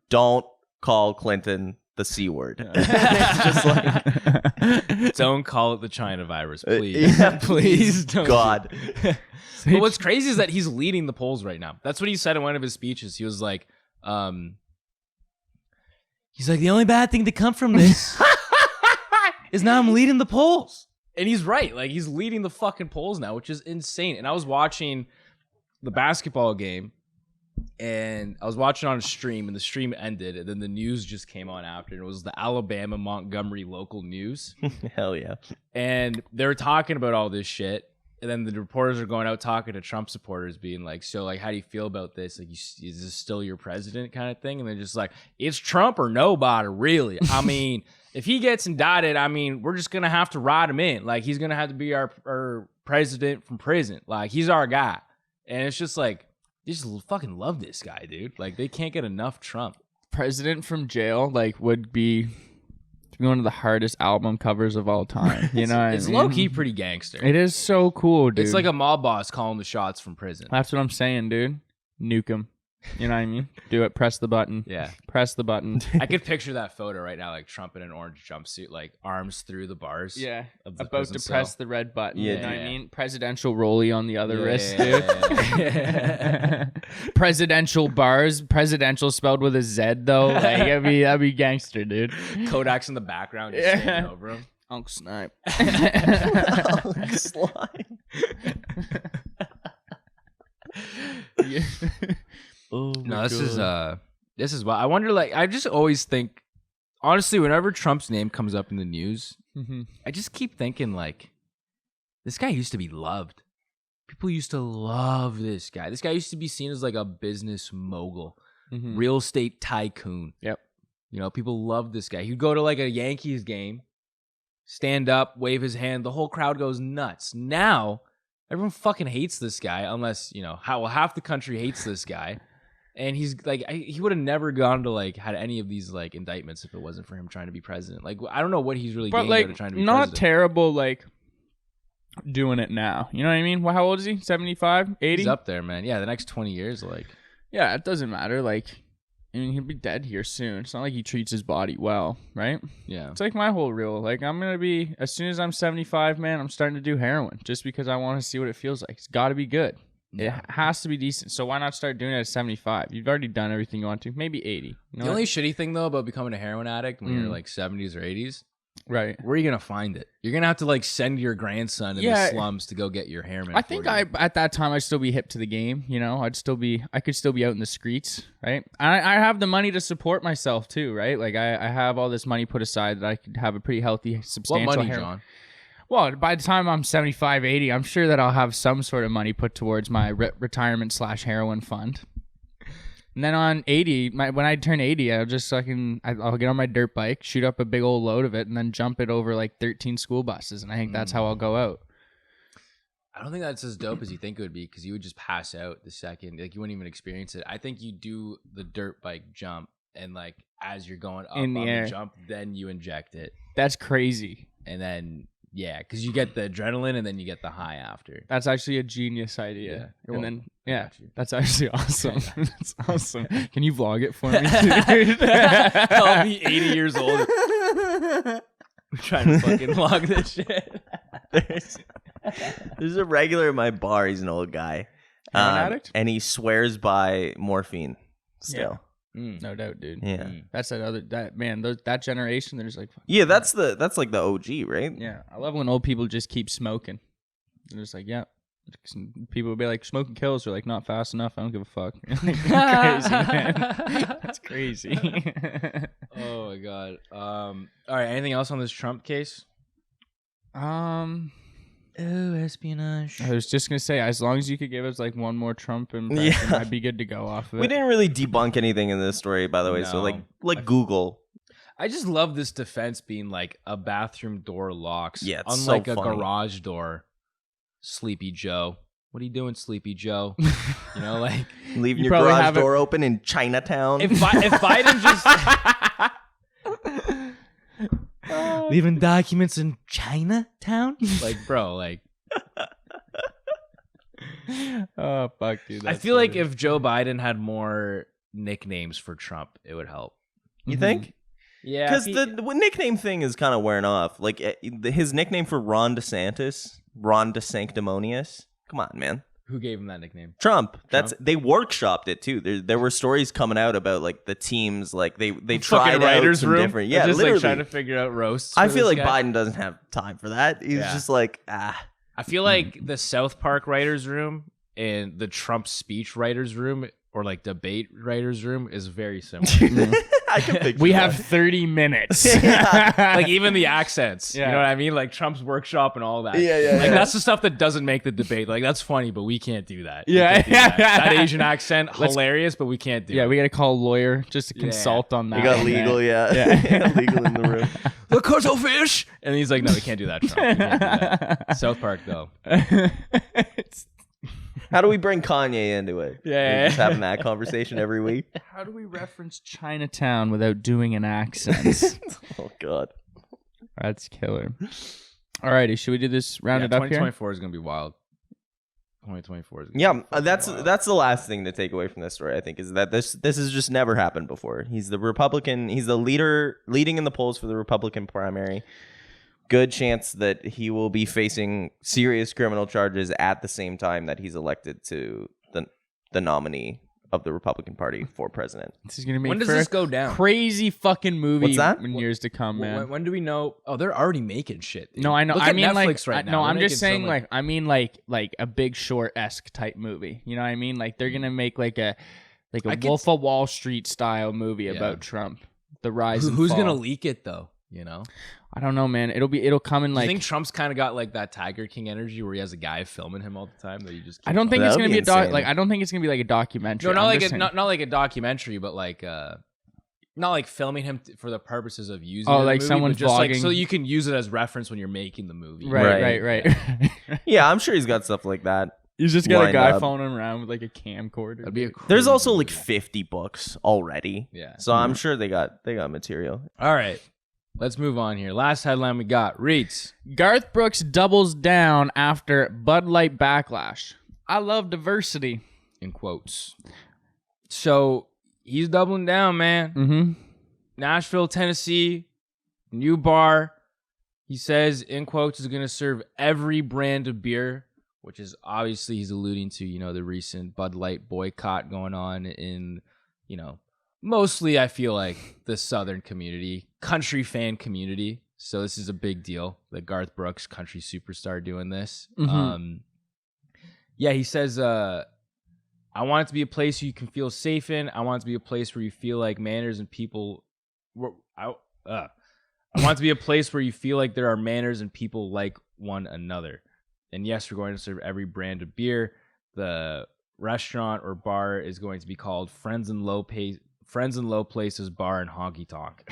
Speaker 1: don't call Clinton the C word. It's just
Speaker 2: don't call it the China virus, please.
Speaker 1: Yeah,
Speaker 2: please don't.
Speaker 1: God.
Speaker 2: But what's crazy is that he's leading the polls right now. That's what he said in one of his speeches. He was like, the only bad thing to come from this is now I'm leading the polls. And he's right. He's leading the fucking polls now, which is insane. And I was watching the basketball game, and I was watching on a stream, and the stream ended, and then the news just came on after, and it was the Alabama Montgomery local news.
Speaker 1: Hell yeah.
Speaker 2: And they were talking about all this shit. And then the reporters are going out talking to Trump supporters, being so how do you feel about this? Is this still your president kind of thing? And they're just it's Trump or nobody, really. I mean, if he gets indicted, we're just going to have to ride him in. He's going to have to be our president from prison. He's our guy. And it's just they just fucking love this guy, dude. They can't get enough Trump.
Speaker 3: President from jail, would be one of the hardest album covers of all time. You know,
Speaker 2: it's low key pretty gangster.
Speaker 3: It is so cool, dude.
Speaker 2: It's like a mob boss calling the shots from prison.
Speaker 3: That's what I'm saying, dude. Nuke him. You know what I mean? Do it. Press the button.
Speaker 2: Yeah.
Speaker 3: Press the button.
Speaker 2: I could picture that photo right now, Trump in an orange jumpsuit, arms through the bars.
Speaker 3: Yeah.
Speaker 2: Of the
Speaker 3: about to press the red button.
Speaker 1: Yeah.
Speaker 3: You know what I mean? Presidential rollie on the other wrist, dude. Presidential bars. Presidential spelled with a Z, though. That'd be gangster, dude.
Speaker 2: Kodak's in the background just standing over him.
Speaker 3: Uncle Snipe.
Speaker 1: Uncle Slime.
Speaker 3: Yeah.
Speaker 2: Oh no, this is This is why I wonder. Like, I just always think, honestly, whenever Trump's name comes up in the news, I just keep thinking like, this guy used to be loved. People used to love this guy. This guy used to be seen as like a business mogul, real estate tycoon.
Speaker 3: Yep.
Speaker 2: You know, people loved this guy. He'd go to like a Yankees game, stand up, wave his hand. The whole crowd goes nuts. Now, everyone fucking hates this guy, unless, you know, half the country hates this guy. And he's like, he would have never gone to like had any of these like indictments if it wasn't for him trying to be president. Like, I don't know what he's really gained out of trying to be
Speaker 3: not
Speaker 2: president.
Speaker 3: terrible, like doing it now. You know what I mean? Well, how old is he? 75, 80?
Speaker 2: He's up there, man. Yeah, the next 20 years, like.
Speaker 3: Yeah, it doesn't matter. Like, I mean, he'll be dead here soon. It's not like he treats his body well, right?
Speaker 2: Yeah.
Speaker 3: It's like my whole rule. Like, I'm going to be, as soon as I'm 75, man, I'm starting to do heroin just because I want to see what it feels like. It's got to be good.
Speaker 2: Yeah.
Speaker 3: It has to be decent. So why not start doing it at 75? You've already done everything you want to. Maybe 80. You know
Speaker 2: The only shitty thing, though, about becoming a heroin addict when you're like 70s or 80s,
Speaker 3: right?
Speaker 2: where are you going to find it? You're going to have to like send your grandson in the slums to go get your heroin.
Speaker 3: I think at that time I'd still be hip to the game. You know, I could still be out in the streets, right? I have the money to support myself too, right? Like I have all this money put aside that I could have a pretty healthy, substantial
Speaker 2: What money,
Speaker 3: heroin.
Speaker 2: John?
Speaker 3: Well, by the time I'm 75, 80, I'm sure that I'll have some sort of money put towards my retirement/heroin fund. And then on 80, when I turn 80, I'll just I'll get on my dirt bike, shoot up a big old load of it, and then jump it over like 13 school buses. And I think that's how I'll go out.
Speaker 2: I don't think that's as dope as you think it would be, because you would just pass out the second. Like, you wouldn't even experience it. I think you do the dirt bike jump, and like as you're going up
Speaker 3: In the
Speaker 2: on
Speaker 3: air.
Speaker 2: the jump, then you inject it.
Speaker 3: That's crazy.
Speaker 2: And then, yeah, because you get the adrenaline and then you get the high after.
Speaker 3: That's actually a genius idea.
Speaker 2: You're
Speaker 3: And
Speaker 2: welcome.
Speaker 3: then, yeah,
Speaker 2: got you.
Speaker 3: that's actually awesome. That's awesome. Can you vlog it for me, dude?
Speaker 2: I'll be 80 years old. We're trying to fucking log this shit.
Speaker 1: There's a regular in my bar. He's an old guy.
Speaker 3: Heroin addict?
Speaker 1: And he swears by morphine still.
Speaker 3: No doubt, dude.
Speaker 1: Yeah.
Speaker 3: That's that generation. They're just like,
Speaker 1: Yeah, that's like the OG, right?
Speaker 3: yeah. I love when old people just keep smoking. They're just like, yeah. People would be like, smoking kills. They're like, not fast enough. I don't give a fuck. Crazy, man. That's crazy.
Speaker 2: Oh my god. All right. Anything else on this Trump case? Oh, espionage.
Speaker 3: I was just gonna say, as long as you could give us like one more Trump impression, I'd be good to go off of it.
Speaker 1: We didn't really debunk anything in this story, by the way. So
Speaker 2: No.
Speaker 1: like Google.
Speaker 2: I just love this defense being like a bathroom door locks.
Speaker 1: Yeah, it's
Speaker 2: unlike
Speaker 1: so
Speaker 2: a
Speaker 1: funny.
Speaker 2: garage door. Sleepy Joe. What are you doing, Sleepy Joe? You know, like
Speaker 1: Leaving
Speaker 3: You
Speaker 1: your
Speaker 3: probably
Speaker 1: garage
Speaker 3: have it-
Speaker 1: door open in Chinatown.
Speaker 2: if Biden just leaving documents in Chinatown, like, bro, like.
Speaker 3: Oh fuck, dude.
Speaker 2: I feel like if Joe Biden had more nicknames for Trump, it would help.
Speaker 1: You think?
Speaker 2: Yeah,
Speaker 1: Because the nickname thing is kind of wearing off. Like his nickname for Ron DeSantis, Ron DeSanctimonious. Come on, man.
Speaker 2: who gave him that nickname?
Speaker 1: Trump. They workshopped it too. There were stories coming out about like the teams, like they
Speaker 2: Fucking
Speaker 1: tried out
Speaker 2: writers'
Speaker 1: some
Speaker 2: room?
Speaker 1: different.
Speaker 2: They're
Speaker 1: Yeah,
Speaker 2: just
Speaker 1: literally.
Speaker 2: like trying to figure out roasts.
Speaker 1: I
Speaker 2: for
Speaker 1: feel
Speaker 2: this
Speaker 1: like
Speaker 2: guy.
Speaker 1: Biden doesn't have time for that. He's
Speaker 2: Yeah.
Speaker 1: just like
Speaker 2: I feel like the South Park writers' room and the Trump speech writers' room, or like debate writers' room, is very similar.
Speaker 1: I can picture
Speaker 3: we
Speaker 1: that.
Speaker 3: have 30 minutes.
Speaker 2: Like even the accents,
Speaker 3: Yeah.
Speaker 2: you know what I mean? Like Trump's workshop and all that.
Speaker 1: Yeah.
Speaker 2: Like that's the stuff that doesn't make the debate. Like that's funny, but we can't do that. We
Speaker 3: Yeah.
Speaker 2: can't do that. That Asian accent, hilarious, but we can't do
Speaker 3: Yeah,
Speaker 2: it.
Speaker 3: we gotta call a lawyer just to consult on that.
Speaker 1: We got legal, yeah.
Speaker 3: Yeah.
Speaker 1: Legal in the room.
Speaker 2: The cuttlefish, and he's like, no, we can't do that, Trump. We can't do that. South Park though.
Speaker 1: How do we bring Kanye into it?
Speaker 3: Yeah.
Speaker 1: We're just having that conversation every week.
Speaker 3: How do we reference Chinatown without doing an accent?
Speaker 1: Oh God.
Speaker 3: That's killer. Alrighty, should we do this? Round it up here.
Speaker 2: 2024 is gonna be wild. 2024 is gonna
Speaker 1: Yeah,
Speaker 2: be fucking
Speaker 1: that's
Speaker 2: wild.
Speaker 1: the last thing to take away from this story. I think is that this has just never happened before. He's the Republican. He's the leading in the polls for the Republican primary. Good chance that he will be facing serious criminal charges at the same time that he's elected to the nominee of the Republican Party for president.
Speaker 3: This is gonna be
Speaker 2: When does this go down?
Speaker 3: crazy fucking movie
Speaker 1: What's that?
Speaker 3: in years to come, man.
Speaker 2: When do we know? Oh, they're already making shit. Dude.
Speaker 3: No, I know.
Speaker 2: Look
Speaker 3: I
Speaker 2: at
Speaker 3: mean,
Speaker 2: Netflix
Speaker 3: like,
Speaker 2: right now.
Speaker 3: no,
Speaker 2: They're
Speaker 3: I'm just
Speaker 2: making
Speaker 3: saying,
Speaker 2: so
Speaker 3: like, I mean, like a Big Short-esque type movie. You know what I mean? Like, they're gonna make like a like a Wolf of Wall Street style movie about Trump, the rise and
Speaker 2: Who's
Speaker 3: fall.
Speaker 2: gonna leak it though? You know,
Speaker 3: I don't know, man. It'll come in
Speaker 2: Do
Speaker 3: like.
Speaker 2: you think Trump's kind of got like that Tiger King energy where he has a guy filming him all the time that you just?
Speaker 3: I don't think it's gonna be a
Speaker 1: insane.
Speaker 3: I don't think it's gonna be like a documentary.
Speaker 2: No, not like a documentary, but like not like filming him for the purposes of using.
Speaker 3: Oh,
Speaker 2: it in
Speaker 3: like
Speaker 2: the movie,
Speaker 3: someone
Speaker 2: but just like
Speaker 3: vlogging.
Speaker 2: so you can use it as reference when you're making the movie.
Speaker 3: Right.
Speaker 1: Yeah, I'm sure he's got stuff like that.
Speaker 3: He's just got a
Speaker 1: lined
Speaker 3: guy
Speaker 1: up.
Speaker 3: following him around with like a camcorder.
Speaker 2: That'd be a
Speaker 1: There's
Speaker 2: crazy
Speaker 1: also like
Speaker 2: movie.
Speaker 1: 50 books already.
Speaker 2: Yeah.
Speaker 1: So I'm sure they got material.
Speaker 2: All right, let's move on here. Last headline we got reads.
Speaker 3: Garth Brooks doubles down after Bud Light backlash. I love diversity.
Speaker 2: In quotes. So he's doubling down, man.
Speaker 3: Mm-hmm.
Speaker 2: Nashville, Tennessee, new bar. He says, in quotes, is going to serve every brand of beer, which is obviously he's alluding to, you know, the recent Bud Light boycott going on in, you know, mostly I feel like the Southern community, country fan community. So this is a big deal that Garth Brooks, country superstar, doing this.
Speaker 3: Mm-hmm.
Speaker 2: Yeah, he says, I want it to be a place you can feel safe in. I want it to be a place where you feel like manners and people. I want it to be a place where you feel like there are manners and people like one another. And yes, we're going to serve every brand of beer. The restaurant or bar is going to be called Friends in Low Places Bar and Honky Tonk.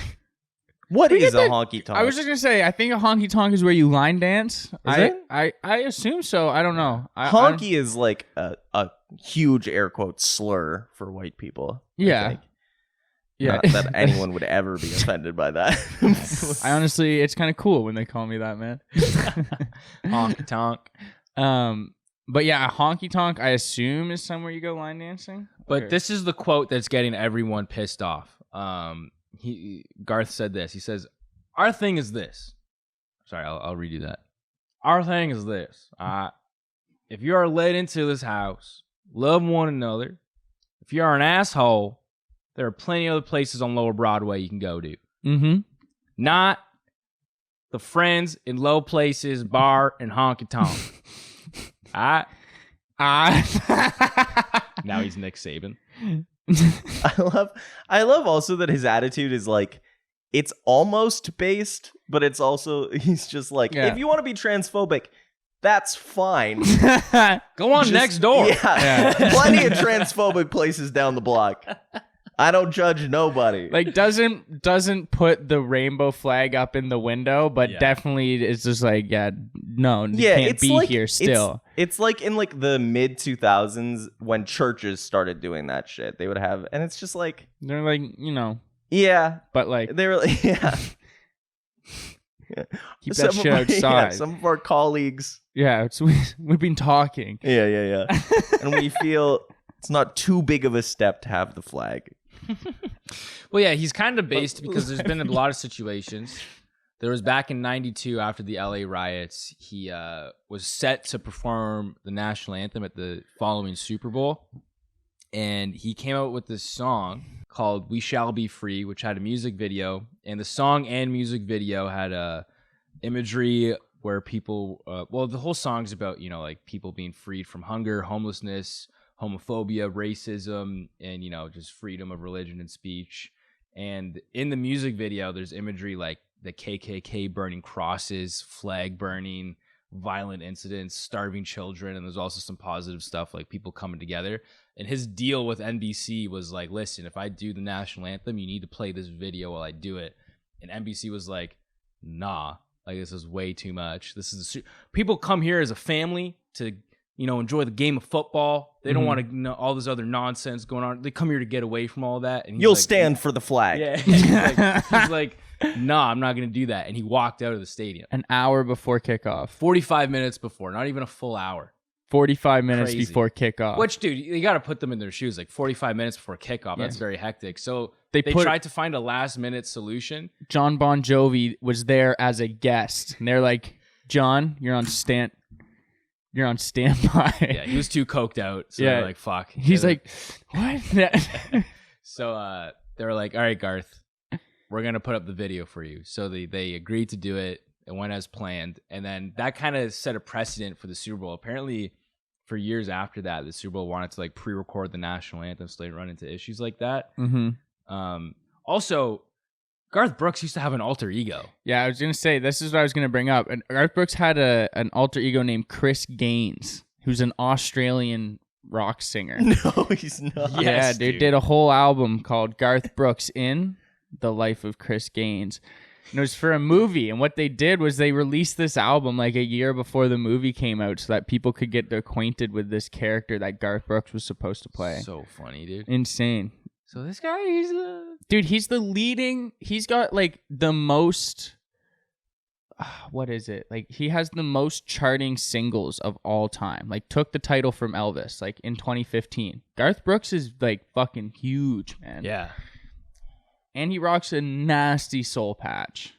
Speaker 1: What is a honky tonk?
Speaker 3: I was just gonna say, I think a honky tonk is where you line dance.
Speaker 1: Is
Speaker 3: I assume so. I don't know.
Speaker 1: Honky is like a huge air quote slur for white people.
Speaker 3: Yeah.
Speaker 1: I think.
Speaker 3: Yeah.
Speaker 1: Not that anyone would ever be offended by that.
Speaker 3: I honestly, it's kind of cool when they call me that, man.
Speaker 2: Honky Tonk.
Speaker 3: But yeah, a honky tonk, I assume, is somewhere you go line dancing.
Speaker 2: But this is the quote that's getting everyone pissed off. Garth said this. He says, "Our thing is this." Sorry, I'll redo that. Our thing is this. If you are led into this house, love one another. If you are an asshole, there are plenty of other places on Lower Broadway you can go to.
Speaker 3: Mm-hmm.
Speaker 2: Not the Friends in Low Places Bar and Honky Tonk. Now he's Nick Saban.
Speaker 1: I love also that his attitude is like, it's almost based, but it's also, he's just like, if you want to be transphobic, that's fine.
Speaker 2: Go on next door.
Speaker 1: Yeah. Plenty of transphobic places down the block. I don't judge nobody.
Speaker 3: Like doesn't put the rainbow flag up in the window, but definitely is just like, no, you can't be
Speaker 1: like,
Speaker 3: here still.
Speaker 1: It's like in like the mid 2000s when churches started doing that shit. They would have, and it's just like,
Speaker 3: they're like, you know,
Speaker 1: but
Speaker 3: like
Speaker 1: they were like,
Speaker 3: keep that shit outside.
Speaker 1: Some of our colleagues.
Speaker 3: Yeah, we've been talking.
Speaker 1: Yeah. And we feel it's not too big of a step to have the flag.
Speaker 2: Well, yeah, he's kind of based because there's been a lot of situations. There was back in '92 after the LA riots, he was set to perform the national anthem at the following Super Bowl. And he came out with this song called We Shall Be Free, which had a music video. And the song and music video had imagery where people, the whole song's about, you know, like people being freed from hunger, homelessness, homophobia, racism, and, you know, just freedom of religion and speech. And in the music video, there's imagery like the KKK burning crosses, flag burning, violent incidents, starving children, and there's also some positive stuff like people coming together. And his deal with NBC was like, listen, if I do the national anthem, you need to play this video while I do it. And NBC was like, nah, like this is way too much. This is people come here as a family to, you know, enjoy the game of football. They don't want to know all this other nonsense going on. They come here to get away from all that. And
Speaker 1: You'll
Speaker 2: like,
Speaker 1: stand for the flag.
Speaker 2: Yeah. He's like, nah, I'm not going to do that. And he walked out of the stadium.
Speaker 3: An hour before kickoff.
Speaker 2: 45 minutes before, not even a full hour.
Speaker 3: 45 minutes
Speaker 2: Crazy.
Speaker 3: before kickoff.
Speaker 2: Which, dude, you got to put them in their shoes. Like 45 minutes before kickoff. That's very hectic. So they tried to find a last minute solution.
Speaker 3: John Bon Jovi was there as a guest. And they're like, John, you're on standby.
Speaker 2: Yeah, he was too coked out. So they're like, fuck.
Speaker 3: He's like, what?
Speaker 2: So they were like, all right, Garth, we're going to put up the video for you. So they agreed to do it. It went as planned. And then that kind of set a precedent for the Super Bowl. Apparently, for years after that, the Super Bowl wanted to like pre-record the national anthem so they run into issues like that.
Speaker 3: Mm-hmm.
Speaker 2: Also, Garth Brooks used to have an alter ego.
Speaker 3: Yeah, I was gonna say this is what I was gonna bring up. And Garth Brooks had an alter ego named Chris Gaines, who's an Australian rock singer.
Speaker 1: No, he's not.
Speaker 3: Yeah,
Speaker 2: Yes,
Speaker 3: they
Speaker 2: dude.
Speaker 3: did a whole album called Garth Brooks in the Life of Chris Gaines. And it was for a movie, and what they did was they released this album like a year before the movie came out so that people could get acquainted with this character that Garth Brooks was supposed to play.
Speaker 2: So funny, dude.
Speaker 3: Insane.
Speaker 2: So this guy, he's
Speaker 3: Dude, he's got like the most, what is it? Like he has the most charting singles of all time. Like took the title from Elvis like in 2015. Garth Brooks is like fucking huge, man.
Speaker 2: yeah.
Speaker 3: And he rocks a nasty soul patch.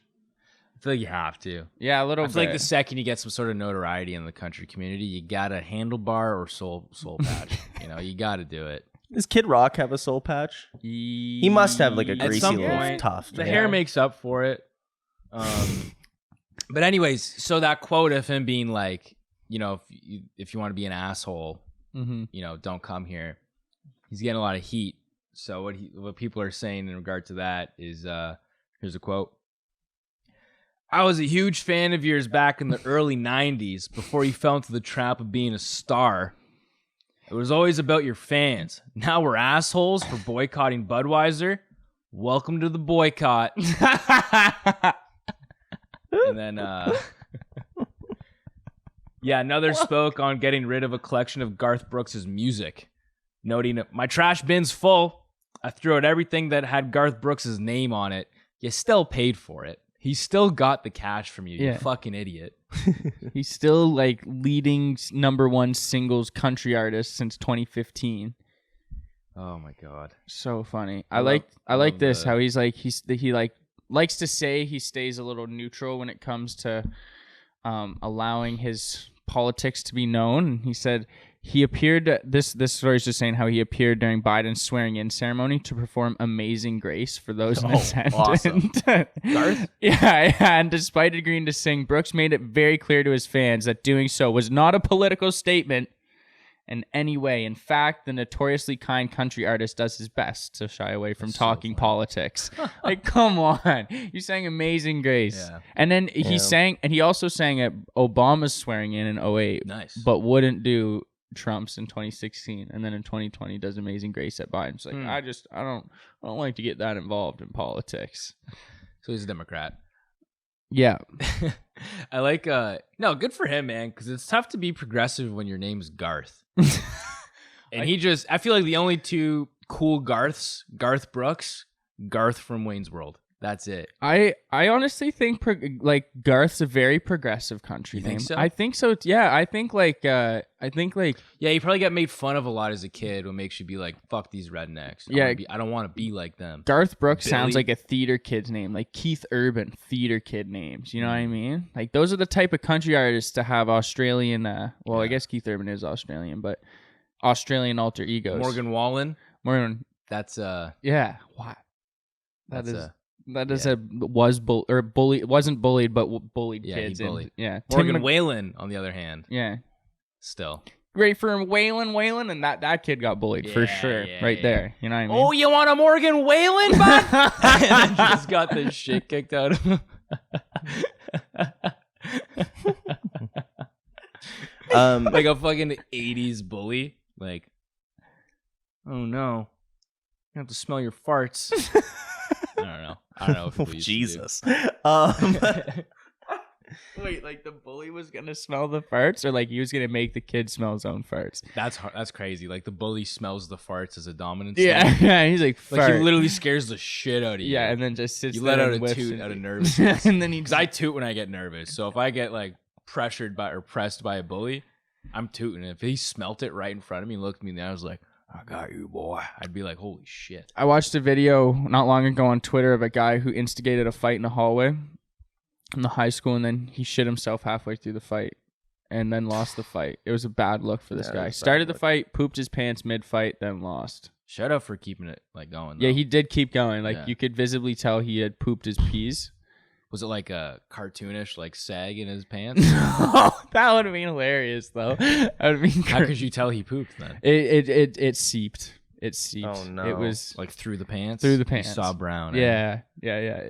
Speaker 2: I feel like you have to.
Speaker 3: Yeah, a little
Speaker 2: I feel like
Speaker 3: bit.
Speaker 2: the second you get some sort of notoriety in the country community, you got a handlebar or soul patch. You got to do it.
Speaker 1: Does Kid Rock have a soul patch? He must have like a
Speaker 2: At
Speaker 1: greasy
Speaker 2: some
Speaker 1: little
Speaker 2: point,
Speaker 1: tuft.
Speaker 2: The
Speaker 1: right?
Speaker 2: hair makes up for it. But anyways, so that quote of him being like, if you want to be an asshole, don't come here. He's getting a lot of heat. So what people are saying in regard to that is, here's a quote. I was a huge fan of yours back in the early 90s before you fell into the trap of being a star. It was always about your fans. Now we're assholes for boycotting Budweiser. Welcome to the boycott. And then, another spoke on getting rid of a collection of Garth Brooks' music, noting, my trash bin's full. I threw out everything that had Garth Brooks' name on it. You still paid for it. He still got the cash from you, you fucking idiot.
Speaker 3: He's still like leading number one singles country artist since 2015.
Speaker 2: Oh my god,
Speaker 3: so funny.
Speaker 2: I
Speaker 3: I like this
Speaker 2: the-
Speaker 3: how he's like he like likes to say he stays a little neutral when it comes to allowing his politics to be known. And he said he appeared this story is just saying how he appeared during Biden's swearing-in ceremony to perform Amazing Grace for those in attendance.
Speaker 1: Awesome.
Speaker 2: Garth?
Speaker 3: Yeah, and despite agreeing to sing, Brooks made it very clear to his fans that doing so was not a political statement in any way. In fact, the notoriously kind country artist does his best to shy away from talking politics. Like, come on. You sang Amazing Grace.
Speaker 2: Yeah.
Speaker 3: And then he also sang at Obama's swearing in 08.
Speaker 2: Nice.
Speaker 3: But wouldn't do Trump's in 2016. And then in 2020 does Amazing Grace at Biden's. Like, I don't like to get that involved in politics.
Speaker 2: So he's a Democrat.
Speaker 3: Yeah.
Speaker 2: I like no, good for him, man, because it's tough to be progressive when your name's Garth. And I feel like the only two cool Garths, Garth Brooks, Garth from Wayne's World. That's it.
Speaker 3: I honestly think Garth's a very progressive country name.
Speaker 2: think so?
Speaker 3: I think so. Yeah, I think
Speaker 2: Yeah, you probably got made fun of a lot as a kid, what makes you be like, fuck these rednecks. I don't want to be like them.
Speaker 3: Garth Brooks sounds
Speaker 2: Billy.
Speaker 3: like a theater kid's name, like Keith Urban, theater kid names. You know what I mean? Like those are the type of country artists to have Australian. I guess Keith Urban is Australian, but Australian alter egos.
Speaker 2: Morgan Wallen. That's
Speaker 3: Yeah. What?
Speaker 2: that's
Speaker 3: wasn't bullied, but bullied
Speaker 2: Yeah,
Speaker 3: kids.
Speaker 2: he bullied.
Speaker 3: Tim
Speaker 2: Whalen, on the other hand,
Speaker 3: Yeah.
Speaker 2: still.
Speaker 3: Great for Waylon, and that kid got bullied for sure, right there. You know what I mean?
Speaker 2: Oh, you want a Morgan Whalen, bud? And then just got the shit kicked out of him. Like a fucking 80s bully. Like, oh no, you have to smell your farts. I don't know what people used to do.
Speaker 1: Jesus.
Speaker 3: Wait, like the bully was gonna smell the farts, or like he was gonna make the kid smell his own farts?
Speaker 2: That's crazy. Like the bully smells the farts as a dominant.
Speaker 3: Yeah,
Speaker 2: thing.
Speaker 3: yeah. He's like,
Speaker 2: Like he
Speaker 3: fart.
Speaker 2: literally scares the shit out of you.
Speaker 3: Yeah, and then just sits
Speaker 2: you
Speaker 3: there
Speaker 2: let out
Speaker 3: and
Speaker 2: a
Speaker 3: whiffs
Speaker 2: toot
Speaker 3: and-
Speaker 2: out of nervousness.
Speaker 3: and then he
Speaker 2: Because I toot when I get nervous. So if I get like pressured by or pressed by a bully, I'm tooting. If he smelt it right in front of me and looked me in the eye, I was like, I got you, boy. I'd be like, holy shit.
Speaker 3: I watched a video not long ago on Twitter of a guy who instigated a fight in a hallway in the high school, and then he shit himself halfway through the fight and then lost the fight. It was a bad look for this guy. Started the fight, pooped his pants mid-fight, then lost.
Speaker 2: Shout out for keeping it like going.
Speaker 3: Yeah,
Speaker 2: though.
Speaker 3: he did keep going. Like
Speaker 2: Yeah.
Speaker 3: you could visibly tell he had pooped his peas,
Speaker 2: Was it like a cartoonish like sag in his pants?
Speaker 3: That would have been hilarious though. That would have been
Speaker 2: How could you tell he pooped then?
Speaker 3: It seeped. It seeped.
Speaker 1: Oh, no.
Speaker 3: It was
Speaker 2: Like through the pants?
Speaker 3: through the pants.
Speaker 2: You saw brown. eh?
Speaker 3: Yeah.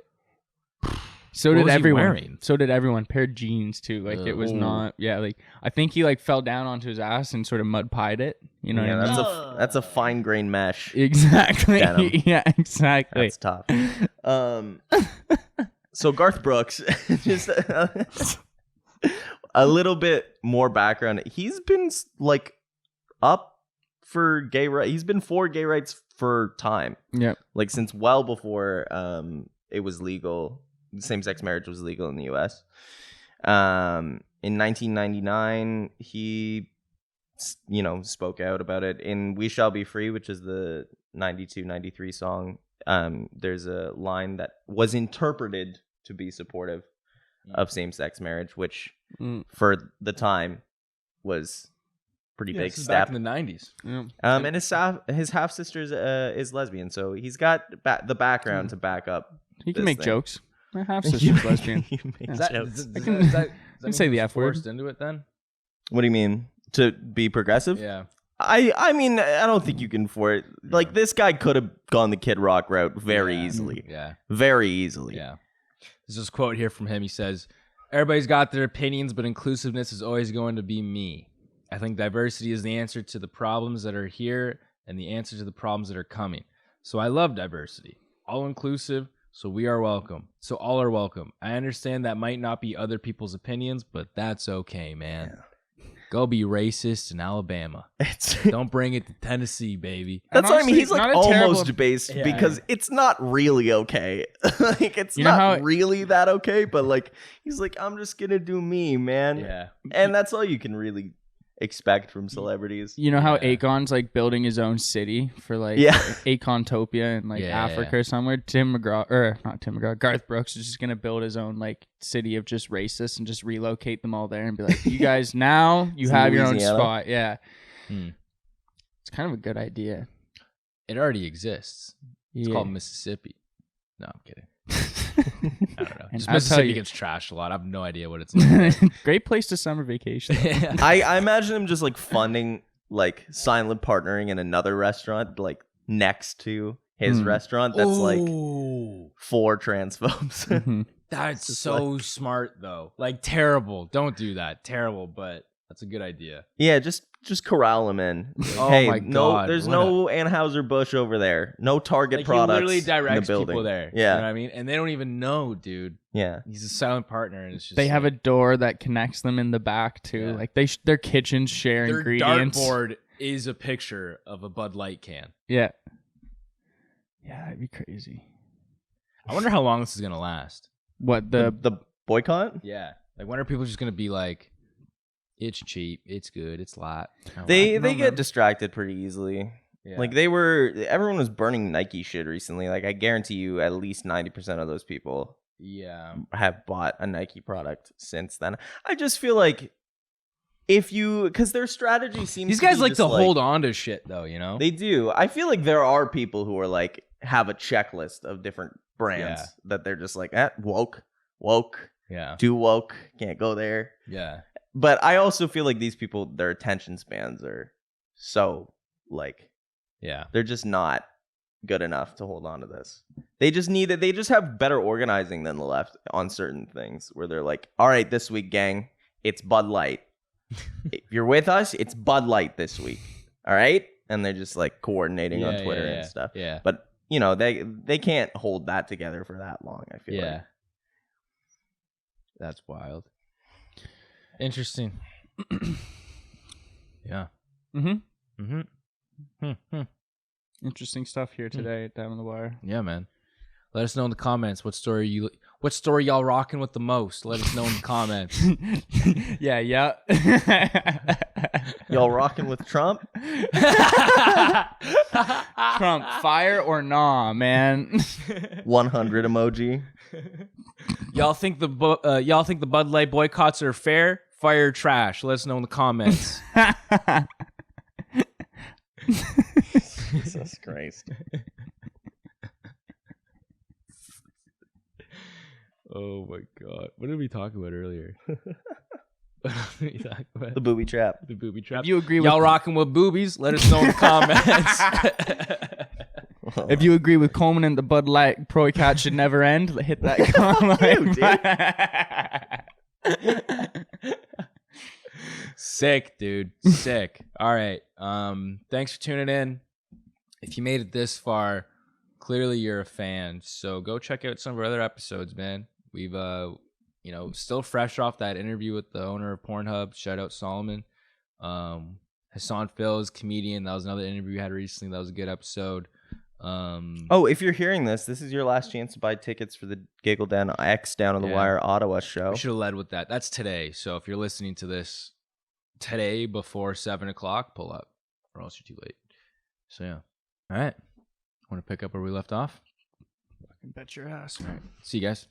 Speaker 3: So
Speaker 2: What
Speaker 3: did
Speaker 2: was he
Speaker 3: everyone.
Speaker 2: wearing?
Speaker 3: So did everyone. Paired jeans too. Like it was
Speaker 1: Ooh.
Speaker 3: not. Yeah. Like I think he like fell down onto his ass and sort of mud pied it. You know
Speaker 1: Yeah,
Speaker 3: what I mean?
Speaker 1: that's a fine grain mesh.
Speaker 3: Exactly.
Speaker 1: Denim.
Speaker 3: Yeah. Exactly.
Speaker 1: That's tough. So Garth Brooks, just a little bit more background. He's been like up for gay rights. He's been for gay rights for time.
Speaker 3: Yeah.
Speaker 1: Like since well before it was legal. Same-sex marriage was legal in the U.S. In 1999, he, spoke out about it in "We Shall Be Free," which is the 92-93 song. There's a line that was interpreted to be supportive of same-sex marriage, which for the time was pretty big
Speaker 2: This is
Speaker 1: step.
Speaker 2: back in the 90s.
Speaker 3: Yeah.
Speaker 1: And his half sister is lesbian, so he's got the background to back up.
Speaker 3: He can
Speaker 1: this
Speaker 3: make
Speaker 1: thing.
Speaker 3: jokes. My half sister's lesbian.
Speaker 1: He makes
Speaker 2: Is that,
Speaker 1: jokes.
Speaker 2: does
Speaker 3: I can-
Speaker 2: that- does that
Speaker 3: can say
Speaker 2: mean
Speaker 3: the
Speaker 2: he was
Speaker 3: F word.
Speaker 2: forced into it then?
Speaker 1: What do you mean? To be progressive?
Speaker 2: Yeah.
Speaker 1: I mean, I don't think you can for it. Like, this guy could have gone the Kid Rock route very
Speaker 2: Yeah.
Speaker 1: easily.
Speaker 2: Yeah.
Speaker 1: Very easily.
Speaker 2: Yeah. There's this quote here from him. He says, "Everybody's got their opinions, but inclusiveness is always going to be me. I think diversity is the answer to the problems that are here and the answer to the problems that are coming. So I love diversity. All inclusive, so we are welcome. So all are welcome. I understand that might not be other people's opinions, but that's okay, man. Go be racist in Alabama. Don't bring it to Tennessee, baby."
Speaker 1: That's
Speaker 3: And
Speaker 1: what I mean.
Speaker 3: honestly,
Speaker 1: He's like
Speaker 3: not a
Speaker 1: almost
Speaker 3: terrible-
Speaker 1: based
Speaker 2: Yeah.
Speaker 1: because it's not really okay. Like, it's
Speaker 3: You know
Speaker 1: not
Speaker 3: how-
Speaker 1: really that okay, but like, he's like, I'm just going to do me, man.
Speaker 2: Yeah.
Speaker 1: And that's all you can really expect from celebrities.
Speaker 3: You know how
Speaker 2: Yeah.
Speaker 3: Akon's like building his own city for like
Speaker 1: Yeah.
Speaker 3: Akontopia in like
Speaker 2: Yeah,
Speaker 3: Africa
Speaker 2: yeah.
Speaker 3: or somewhere? Garth Brooks is just gonna build his own like city of just racists and just relocate them all there and be like, you guys now you
Speaker 1: It's
Speaker 3: have your own
Speaker 1: Louisiana.
Speaker 3: spot. Yeah.
Speaker 2: Hmm.
Speaker 3: It's kind of a good idea.
Speaker 2: It already exists. It's
Speaker 3: Yeah.
Speaker 2: called Mississippi. No, I'm kidding. I don't know.
Speaker 3: And
Speaker 2: Just
Speaker 3: I'll tell
Speaker 2: Mississippi
Speaker 3: you-
Speaker 2: gets trashed a lot. I have no idea what it's like.
Speaker 3: Great place to summer vacation.
Speaker 1: I imagine him just like funding, like silent partnering in another restaurant, like next to his restaurant that's like
Speaker 2: Ooh,
Speaker 1: for transphobes.
Speaker 3: Mhm.
Speaker 2: that's
Speaker 1: just
Speaker 2: so smart though. Like terrible. Don't do that. Terrible, but that's a good idea.
Speaker 1: Yeah, just corral him in.
Speaker 2: Oh
Speaker 1: Hey,
Speaker 2: my
Speaker 1: no,
Speaker 2: God,
Speaker 1: there's
Speaker 2: what
Speaker 1: no Anheuser-Busch over there. No Target
Speaker 2: Like
Speaker 1: products.
Speaker 2: he literally
Speaker 1: in the
Speaker 2: directs
Speaker 1: building.
Speaker 2: people there.
Speaker 1: Yeah,
Speaker 2: You know what I mean? And they don't even know, dude.
Speaker 1: yeah.
Speaker 2: He's a silent partner and it's just
Speaker 3: They have a
Speaker 2: like,
Speaker 3: door that connects them in the back too.
Speaker 2: Yeah.
Speaker 3: Like their kitchens share
Speaker 2: their
Speaker 3: ingredients.
Speaker 2: dartboard is a picture of a Bud Light can.
Speaker 3: Yeah. Yeah, that'd be crazy.
Speaker 2: I wonder how long this is gonna last.
Speaker 3: What
Speaker 1: The boycott?
Speaker 2: Yeah. Like when are people just gonna be like, it's cheap, it's good, it's light.
Speaker 1: They get distracted pretty easily.
Speaker 2: Yeah.
Speaker 1: Like everyone was burning Nike shit recently. Like I guarantee you at least 90% of those people
Speaker 2: yeah.
Speaker 1: have bought a Nike product since then. I just feel like because their strategy seems
Speaker 2: These guys
Speaker 1: be
Speaker 2: like
Speaker 1: just
Speaker 2: to hold on to shit though, you know?
Speaker 1: They do. I feel like there are people who are like have a checklist of different brands
Speaker 2: Yeah.
Speaker 1: that they're just like, woke,
Speaker 2: yeah.
Speaker 1: too woke, can't go there.
Speaker 2: Yeah.
Speaker 1: But I also feel like these people, their attention spans are so like
Speaker 2: Yeah.
Speaker 1: they're just not good enough to hold on to this. They just need it. They just have better organizing than the left on certain things where they're like, all right, this week, gang, it's Bud Light. If you're with us, it's Bud Light this week. All right. And they're just like coordinating on Twitter and stuff.
Speaker 2: Yeah.
Speaker 1: But they can't hold that together for that long, I feel
Speaker 2: Yeah.
Speaker 1: like.
Speaker 2: That's wild. Interesting. Yeah.
Speaker 3: Mm-hmm.
Speaker 2: Mm-hmm. Hmm.
Speaker 3: Interesting stuff here today down on the wire.
Speaker 2: Yeah, man. Let us know in the comments what story y'all rocking with the most. Let us know in the comments.
Speaker 3: yeah.
Speaker 1: Y'all rocking with Trump?
Speaker 3: Trump, fire or nah, man?
Speaker 1: 100 emoji.
Speaker 2: Y'all think the Bud Light boycotts are fair? Fire or trash? Let us know in the comments.
Speaker 1: Jesus Christ.
Speaker 2: Oh my god. What did we talk about earlier? What did we talk about?
Speaker 1: The booby trap.
Speaker 2: The booby trap.
Speaker 3: If you agree
Speaker 2: Y'all
Speaker 3: with
Speaker 2: rocking with boobies? Let us know in the comments.
Speaker 3: if you agree with Coleman and the Bud Light Pro Cat should never end, hit that comment.
Speaker 2: Sick, dude. Sick. All right. Thanks for tuning in. If you made it this far, clearly you're a fan. So go check out some of our other episodes, man. We've still fresh off that interview with the owner of Pornhub. Shout out Solomon. Hassan Phil's comedian. That was another interview we had recently. That was a good episode.
Speaker 1: If you're hearing this is your last chance to buy tickets for the Giggle Down X Down on the Wire Ottawa show.
Speaker 2: We should have led with that. That's today. So if you're listening to this today before 7 o'clock, pull up, or else you're too late. So yeah. All right. Want to pick up where we left off?
Speaker 3: Fucking bet your ass.
Speaker 2: All right. See you guys.